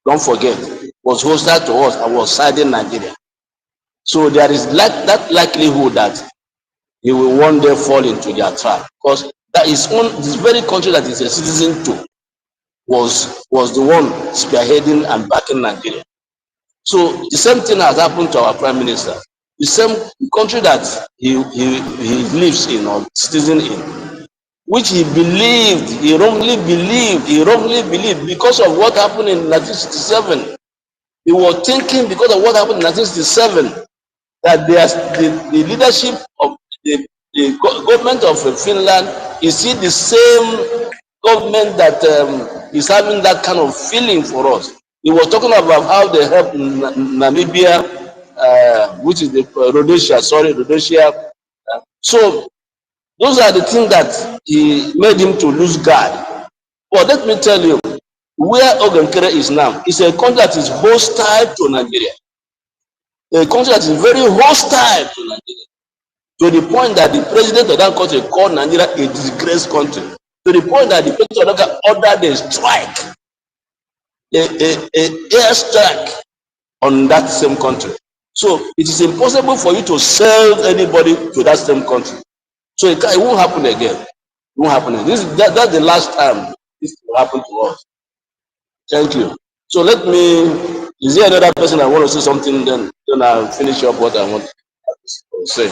Don't forget, was hostile to us and was siding Nigeria. So there is that likelihood that he will one day fall into their trap, because that is this very country that is a citizen to was the one spearheading and backing Nigeria. So the same thing has happened to our prime minister. The same country that he lives in or citizen in, which he wrongly believed because of what happened in 1967. He was thinking because of what happened in 1967 that the leadership of the government of Finland is still the same government that is having that kind of feeling for us. He was talking about how they helped Namibia, which is the Rhodesia. So those are the things that he made him to lose guard. But let me tell you, where Oge Nkere is now is a country that is hostile to Nigeria. A country that is very hostile to Nigeria, to the point that the president of that country called Nigeria a disgraced country, to the point that the president of that country ordered a strike, a air strike on that same country. So it is impossible for you to sell anybody to that same country. So it won't happen again. It won't happen again. That's the last time this will happen to us. Thank you. So is there another person I want to say something, then I'll finish up what I want to say.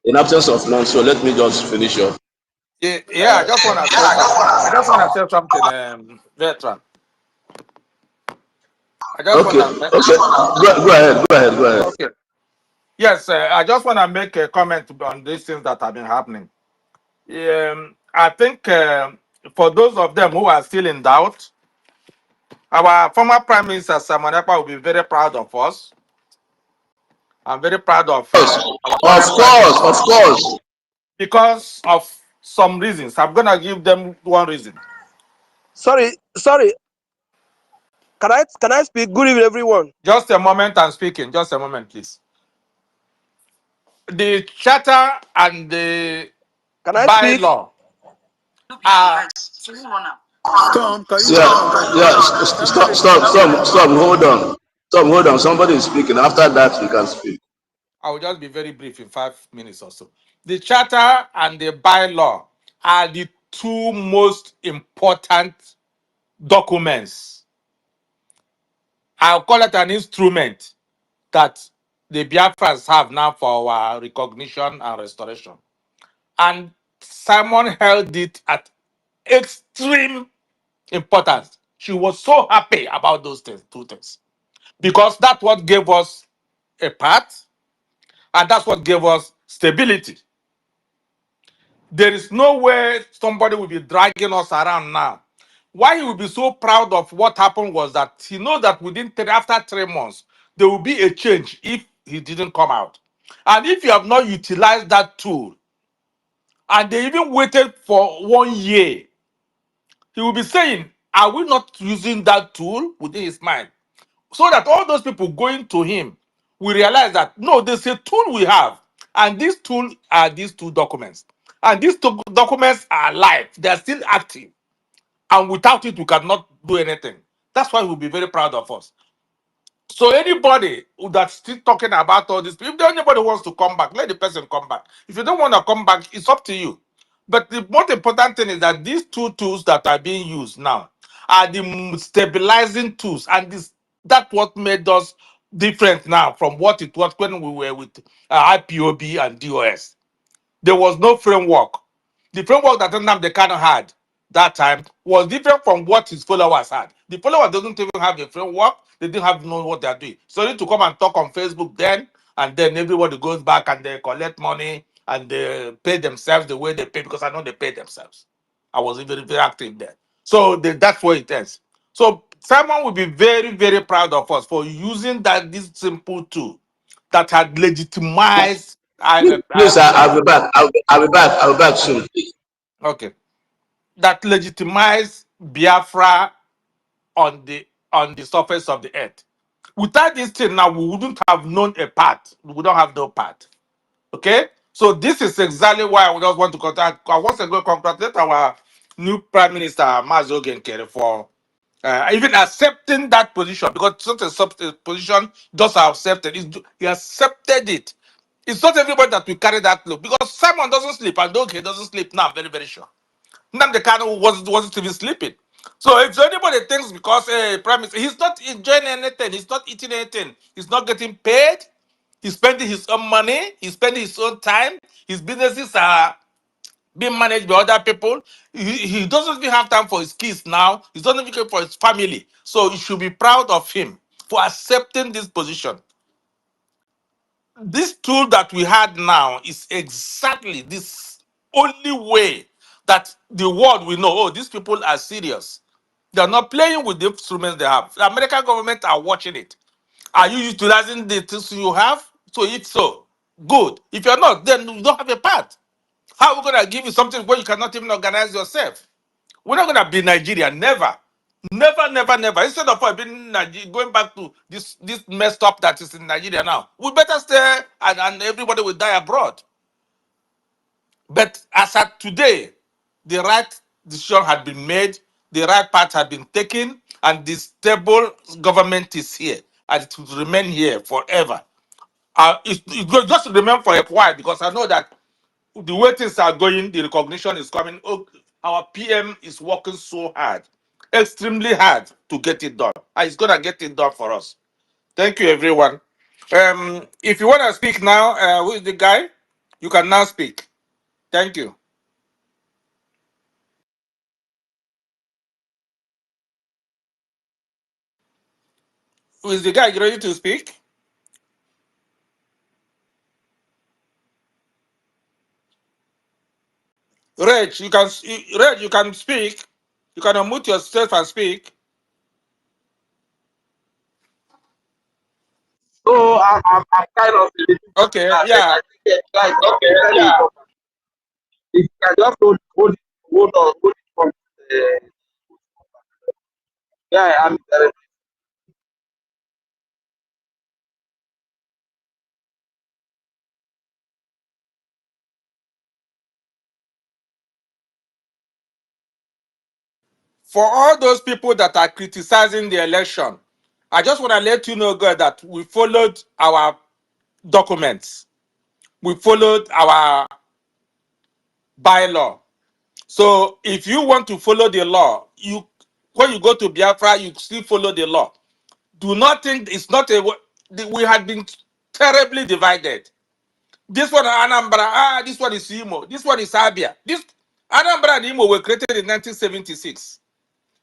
In absence of none, so let me just finish up. Yeah, I just want to say something. Veteran. Go ahead. Okay. Yes, I just want to make a comment on these things that have been happening. I think for those of them who are still in doubt, our former Prime Minister Simon Ekpa will be very proud of us. I'm very proud of Of course. Because of some reasons. I'm going to give them one reason. Sorry. Can I speak? Good evening, everyone. Just a moment, I'm speaking. Just a moment, please. the charter and the Can I speak? bylaw are Storm, can you Yeah, hold on very yeah. quickly? Stop, Everybody, stop, stop, stop. Hold on. Stop, hold on. Somebody is speaking. After that, you can speak. I will just be very brief in 5 minutes or so. The charter and the bylaw are the two most important documents. I'll call it an instrument that the Biafrans have now for our recognition and restoration. And Simon held it at extreme importance. She was so happy about those things, two things, because that's what gave us a path, and that's what gave us stability. There is no way somebody will be dragging us around now. Why he will be so proud of what happened was that he knows that after 3 months, there will be a change if he didn't come out. And if you have not utilized that tool, and they even waited for 1 year, he will be saying, are we not using that tool within his mind? So that all those people going to him will realize that no, there's a tool we have, and this tool are these two documents. And these two documents are live, they are still active, and without it, we cannot do anything. That's why we'll be very proud of us. So anybody that's still talking about all this, if anybody wants to come back, let the person come back. If you don't want to come back, it's up to you. But the most important thing is that these two tools that are being used now are the stabilizing tools, and that's what made us different now from what it was when we were with IPOB and DOS. There was no framework. The framework that NNAMDI KANU had that time was different from what his followers had. The followers doesn't even have a framework. They didn't have know what they are doing. So they need to come and talk on Facebook then, and then everybody goes back and they collect money and they pay themselves the way they pay, because I know they pay themselves. I was very, very active there. So that's where it is. So Simon will be very, very proud of us for using this simple tool that had legitimized. Please, I'll be back. I'll be back. I'll be back soon. Okay, that legitimized Biafra on the surface of the earth. Without this thing now, we wouldn't have known a path. We don't have no path. Okay, so this is exactly why I just want to contact. I once again congratulate our new Prime Minister Oge Nkere for even accepting that position, because it's not a position just accepted. He accepted it. It's not everybody that will carry that load, because Simon doesn't sleep and Oge doesn't sleep now. I'm very, very sure. Nnamdi Kanu wasn't even sleeping. So if anybody thinks because Prime Minister, he's not enjoying anything, he's not eating anything, he's not getting paid, he's spending his own money, he's spending his own time, his businesses are being managed by other people. He doesn't even have time for his kids now. He doesn't even care for his family. So you should be proud of him for accepting this position. This tool that we had now is exactly this only way that the world will know, oh, these people are serious. They're not playing with the instruments they have. The American government are watching it. Are you utilizing the tools you have? So if so, good. If you're not, then you don't have a part. How are we going to give you something where you cannot even organize yourself? We're not going to be Nigeria. Never. Never, never, never. Instead of being going back to this messed up that is in Nigeria now, we better stay and everybody will die abroad. But as at today, the right decision had been made, the right path had been taken, and the stable government is here, and it will remain here forever. It will just remain for a while, because I know that the way things are going, the recognition is coming. Oh, our PM is working so hard, extremely hard to get it done. And it's gonna get it done for us. Thank you, everyone. If you want to speak now, who is the guy? You can now speak. Thank you. Who is the guy? You ready to speak? Reg, you can speak. You can unmute yourself and speak. So I'm kind of a little bit Okay, now, but yeah. I think guys, okay, very important. If you can just hold it from the yeah, I'm very for all those people that are criticizing the election, I just want to let you know, God, that we followed our documents. We followed our bylaw. So if you want to follow the law, when you go to Biafra, you still follow the law. Do not think it's not we had been terribly divided. This one Anambra, this one is Imo, this one is Abia. This Anambra and Imo were created in 1976.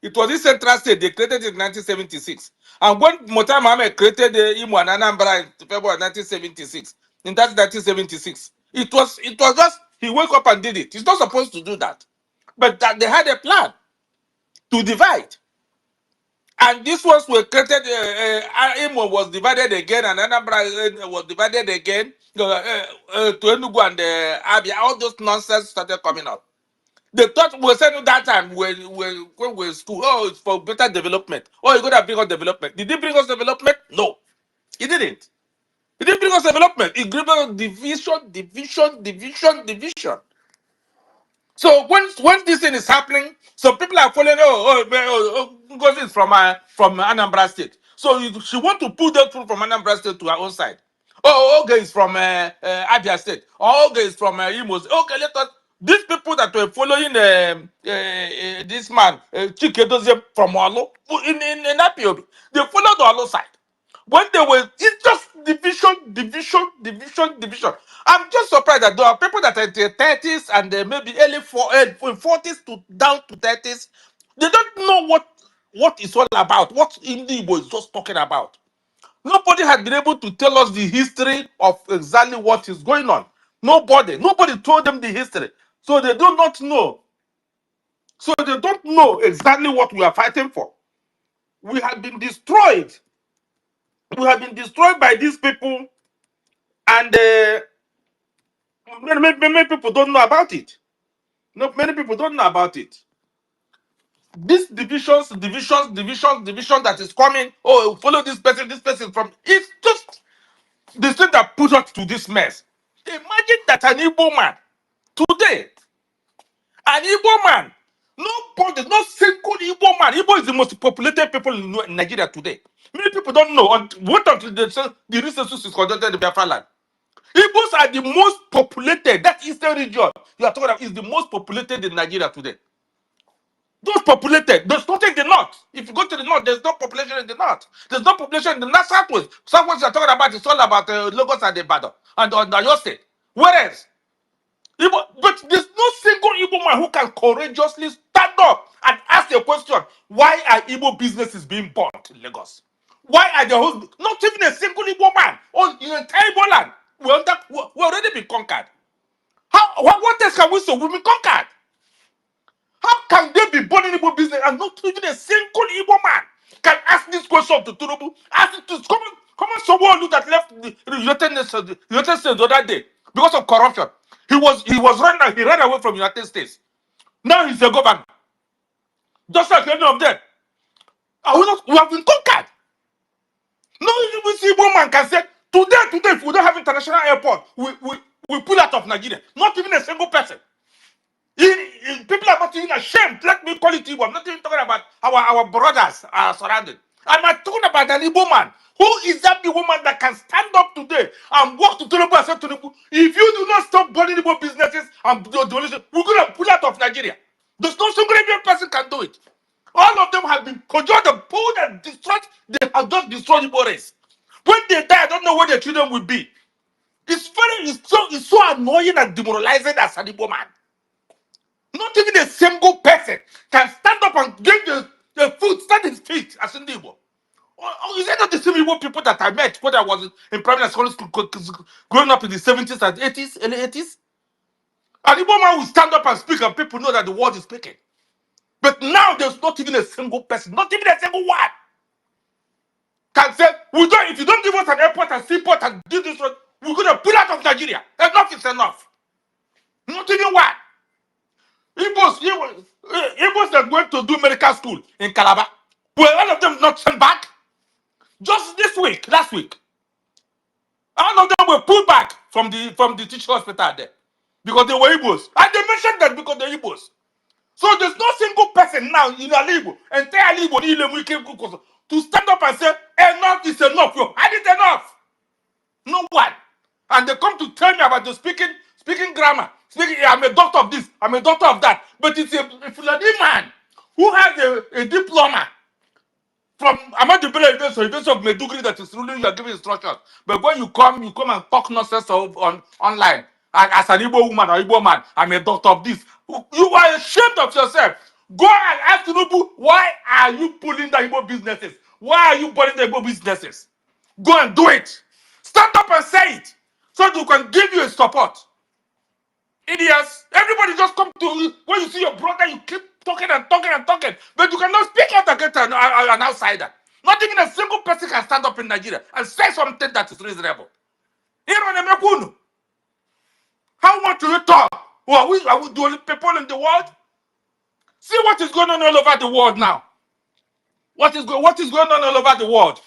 It was this central state they created in 1976. And when Mota Mohammed created Imo and Anambra in February 1976, in that 1976, it was just he woke up and did it. He's not supposed to do that. But that they had a plan to divide. And these ones were created, Imo was divided again, and Anambra was divided again, to Enugu and Abia. All those nonsense started coming up. They thought we were saying that time when we were in school, oh, it's for better development. Oh, you're going to bring us development. Did he bring us development? No, he didn't. He didn't bring us development. He bring us division. So when this thing is happening, some people are following. Ngozi is from Anambra State. So she want to pull them through from Anambra State to her own side. Oh, Oge is from Abia State. Or Oge is from Imo State. Okay, let us. These people that were following this man, Chike Dozie from Olo, in Apiobi, they followed the Olo side. When they were, it's just division. I'm just surprised that there are people that are in their 30s and maybe early 40s to down to 30s. They don't know what it's all about, what Igbo is just talking about. Nobody has been able to tell us the history of exactly what is going on. Nobody told them the history. So they do not know. So they don't know exactly what we are fighting for. We have been destroyed. We have been destroyed by these people, and many people don't know about it. No, many people don't know about it. This division that is coming. Oh, follow this person from. It's just the thing that put us to this mess. Imagine that an Igbo man today, an Igbo man, nobody, no single Igbo man. Igbo is the most populated people in Nigeria today. Many people don't know. What until the resources is conducted in the Biafra land. Igbos are the most populated. That eastern region you are talking about is the most populated in Nigeria today. Those populated, there's nothing in the north. If you go to the north, there's no population in the north. There's no population in the north southwest. Southwest you are talking about is all about Lagos and Ibadan and Oyo State. Whereas, but there's no single Igbo man who can courageously stand up and ask a question: why are Igbo businesses being bought in Lagos? Why are the whole, not even a single Igbo man on in entire Igbo land? We already been conquered. What else can we say? We've been conquered. How can they be born in Igbo business and not even a single Igbo man can ask this question to Tinubu? Ask it to come on, someone that left the United States the other day because of corruption. He ran away from United States. Now he's a governor. Just like any of them. We have been conquered. No even see woman can say, today, if we don't have international airport, we pull out of Nigeria. Not even a single person. People are not even ashamed. Let me call it Igbo. I'm not even talking about our brothers are surrounded. I'm not talking about an Igbo man. Who is that the woman that can stand up today and walk to Tinubu and say to Tinubu, if you do not stop burning Igbo businesses and we're going to pull out of Nigeria. There's no single Igbo person can do it. All of them have been conjured and pulled and destroyed. They have just destroyed Igbo race. When they die, I don't know where their children will be. It's so annoying and demoralizing as an Igbo man. Not even a single person can stand up and get the food, stand his feet as in Igbo. Is that not the same Igbo people that I met when I was in primary school growing up in the 70s and 80s, early 80s? An Igbo man will stand up and speak and people know that the word is speaking. But now there's not even a single person, not even a single one can say, if you don't give us an airport and seaport and do this, we're going to pull out of Nigeria. Enough is enough. Not even one. Igbos that went to do medical school in Calabar, were all of them not sent back? Just last week, all of them were pulled back from the teaching hospital there because they were Igbos. And they mentioned that because they're Igbos. So there's no single single person now in Alibo, entirely to stand up and say, enough is enough. Yo, I did enough. No one. And they come to tell me about the speaking grammar. Speaking, I'm a doctor of this, I'm a doctor of that. But it's a Fulani man who has a diploma from Ahmadu Bello University of Meduguri that is ruling, you are giving instructions. But when you come and talk nonsense online. And as an Igbo woman or Igbo man, I'm a doctor of this. You are ashamed of yourself. Go and ask Tinubu, why are you pulling the Igbo businesses? Why are you pulling the Igbo businesses? Go and do it. Stand up and say it so they can give you a support. Idiots. Everybody just come to you. When you see your brother, you keep talking and talking and talking. But you cannot speak out against an outsider. Not even a single person can stand up in Nigeria and say something that is reasonable. How much do you talk? Well, are we the only people in the world? See what is going on all over the world now. What is going on all over the world?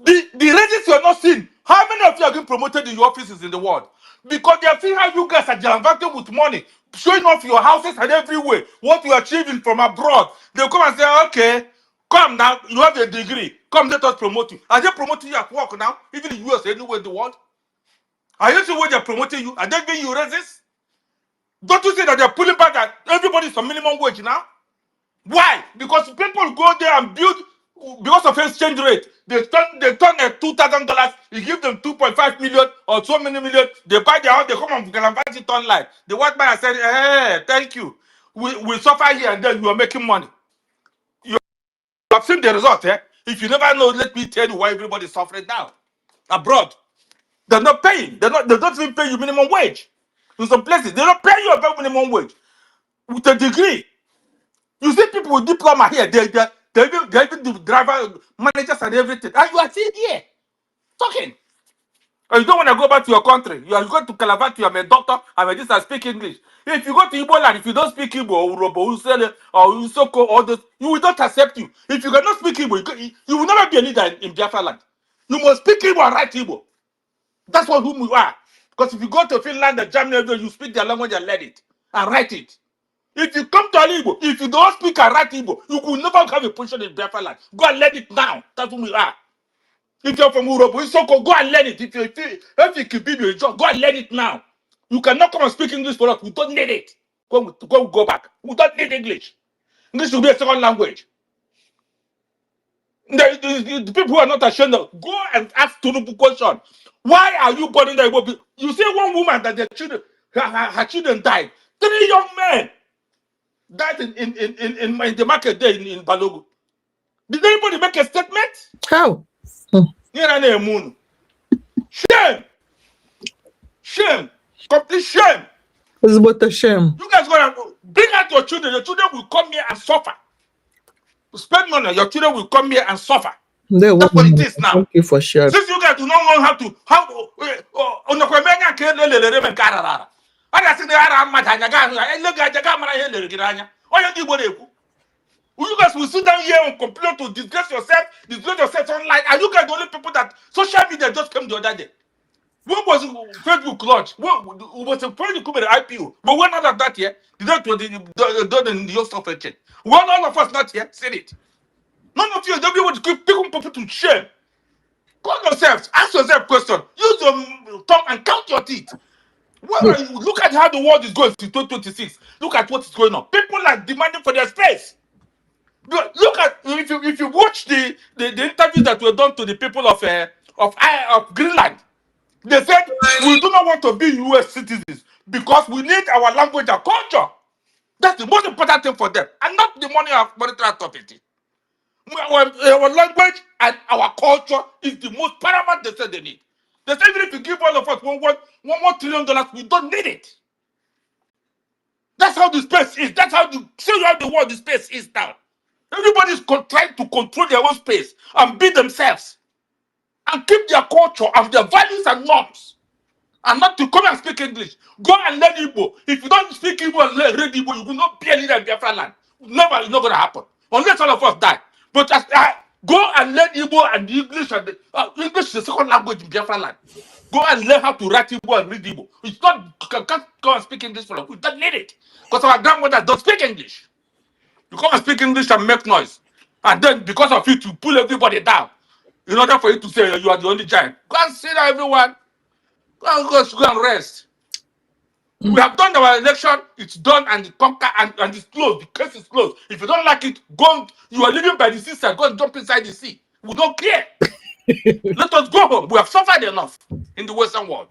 The reasons you're not seeing, how many of you are getting promoted in your offices in the world? Because they are seeing how you guys are jam-packed with money, showing off your houses and everywhere, what you are achieving from abroad. They'll come and say, okay, come now, you have a degree, come let us promote you. Are they promoting you at work now, even in the US, anywhere in the world? Are you seeing where they're promoting you? Are they giving you raises? Don't you see that they're pulling back that everybody's on minimum wage now? Why? Because people go there and build because of exchange rate. They turn at $2,000. You give them 2.5 million or so many million. They buy their house. They come and canvas it online. The white man said, "Hey, thank you. We suffer here and then you are making money." You have seen the result, eh? If you never know, let me tell you why everybody is suffering now abroad. They're not paying. They don't even pay you minimum wage. In some places, they don't pay you above minimum wage with a degree. You see people with diploma here, they even the driver, managers and everything. And you are still here talking. And you don't want to go back to your country. You are going to Calabar, you are a doctor, I'm a this, I speak English. If you go to Igbo land, if you don't speak Igbo or Urobo, Usele, or Usoko, or this, you will not accept you. If you cannot speak Igbo, you will never be a leader in Biafra land. You must speak Igbo and write Igbo. That's what whom you are. Because if you go to Finland and Germany, you speak their language and learn it and write it. If you come to Igbo, if you don't speak and write Igbo, you will never have a position in Biafra land. Go and learn it now. That's who we are. If you're from Europe, go and learn it. If you can be your job, go and learn it now. You cannot come and speak English for us. We don't need it. Go back. We don't need English. English should be a second language. The people who are not ashamed of, go and ask Tinubu question. Why are you burning the Igbo? You see one woman that their children, her children died. 3 young men died in the market there in Balogu. Did anybody make a statement? How? Shame. Shame. Complete shame. It's but a shame. You guys gonna bring out your children. Your children will come here and suffer. Spend money, your children will come here and suffer. That's what it is now. Thank you for sharing. Since you guys do not know how to you guys will sit down here and complain to disgrace yourself online. And you guys the only people that social media just came the other day. What was Facebook launch? What was a pretty cool IPO? But we're not at that yet. Done in your stock exchange. Well, all of us not yet. Said it. None of you don't be able to keep people to shame. Call yourselves, ask yourself question. Use your tongue and count your teeth. Look at how the world is going to 2026. Look at what is going on. People are demanding for their space. Look at if you watch the interviews that were done to the people of Greenland. They said we do not want to be US citizens because we need our language and culture. That's the most important thing for them, and not the money of monetary authority. Our language and our culture is the most paramount. They said they need. They said even if you give all of us $1 trillion, we don't need it. That's how the space is. That's how the world the space is now. Everybody's trying to control their own space and be themselves and keep their culture and their values and norms. And not to come and speak English. Go and learn Igbo. If you don't speak Igbo and read Igbo, you will not be a leader in Biafra land. Never, it's not going to happen. Unless all of us die. But go and learn Igbo and English. And English is the second language in Biafra land. Go and learn how to write Igbo and read Igbo. It's not, you can't go and speak English for us. We don't need it. Because our grandmothers don't speak English. You come and speak English and make noise. And then because of it, you pull everybody down. In order for you to say you are the only giant. Go and sit down, everyone. Go and rest. We have done our election, it's done and and it's closed. The case is closed. If you don't like it, go. You are living by the seaside, go and jump inside the sea. We don't care. Let us go home. We have suffered enough in the Western world.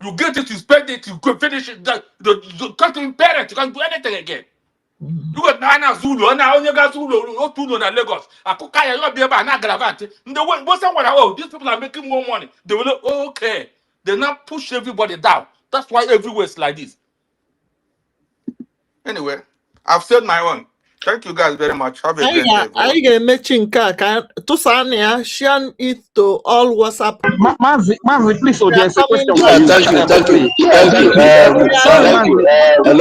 You get it, you spend it, you go finish it. The country parent, you can't do anything again. You got Nana Zulu, and now you got Zulu, no Tuno and Lagos. I could carry a be about Nagravante. In the Western world, oh, these people are making more money. They will look, okay. They now push everybody down. That's why everywhere is like this. Anyway, I've said my own. Thank you guys very much. Have a great day. I get matching car. To Sanya, share it to all WhatsApp. Mazi, please, so there's a question. Thank you. Hello.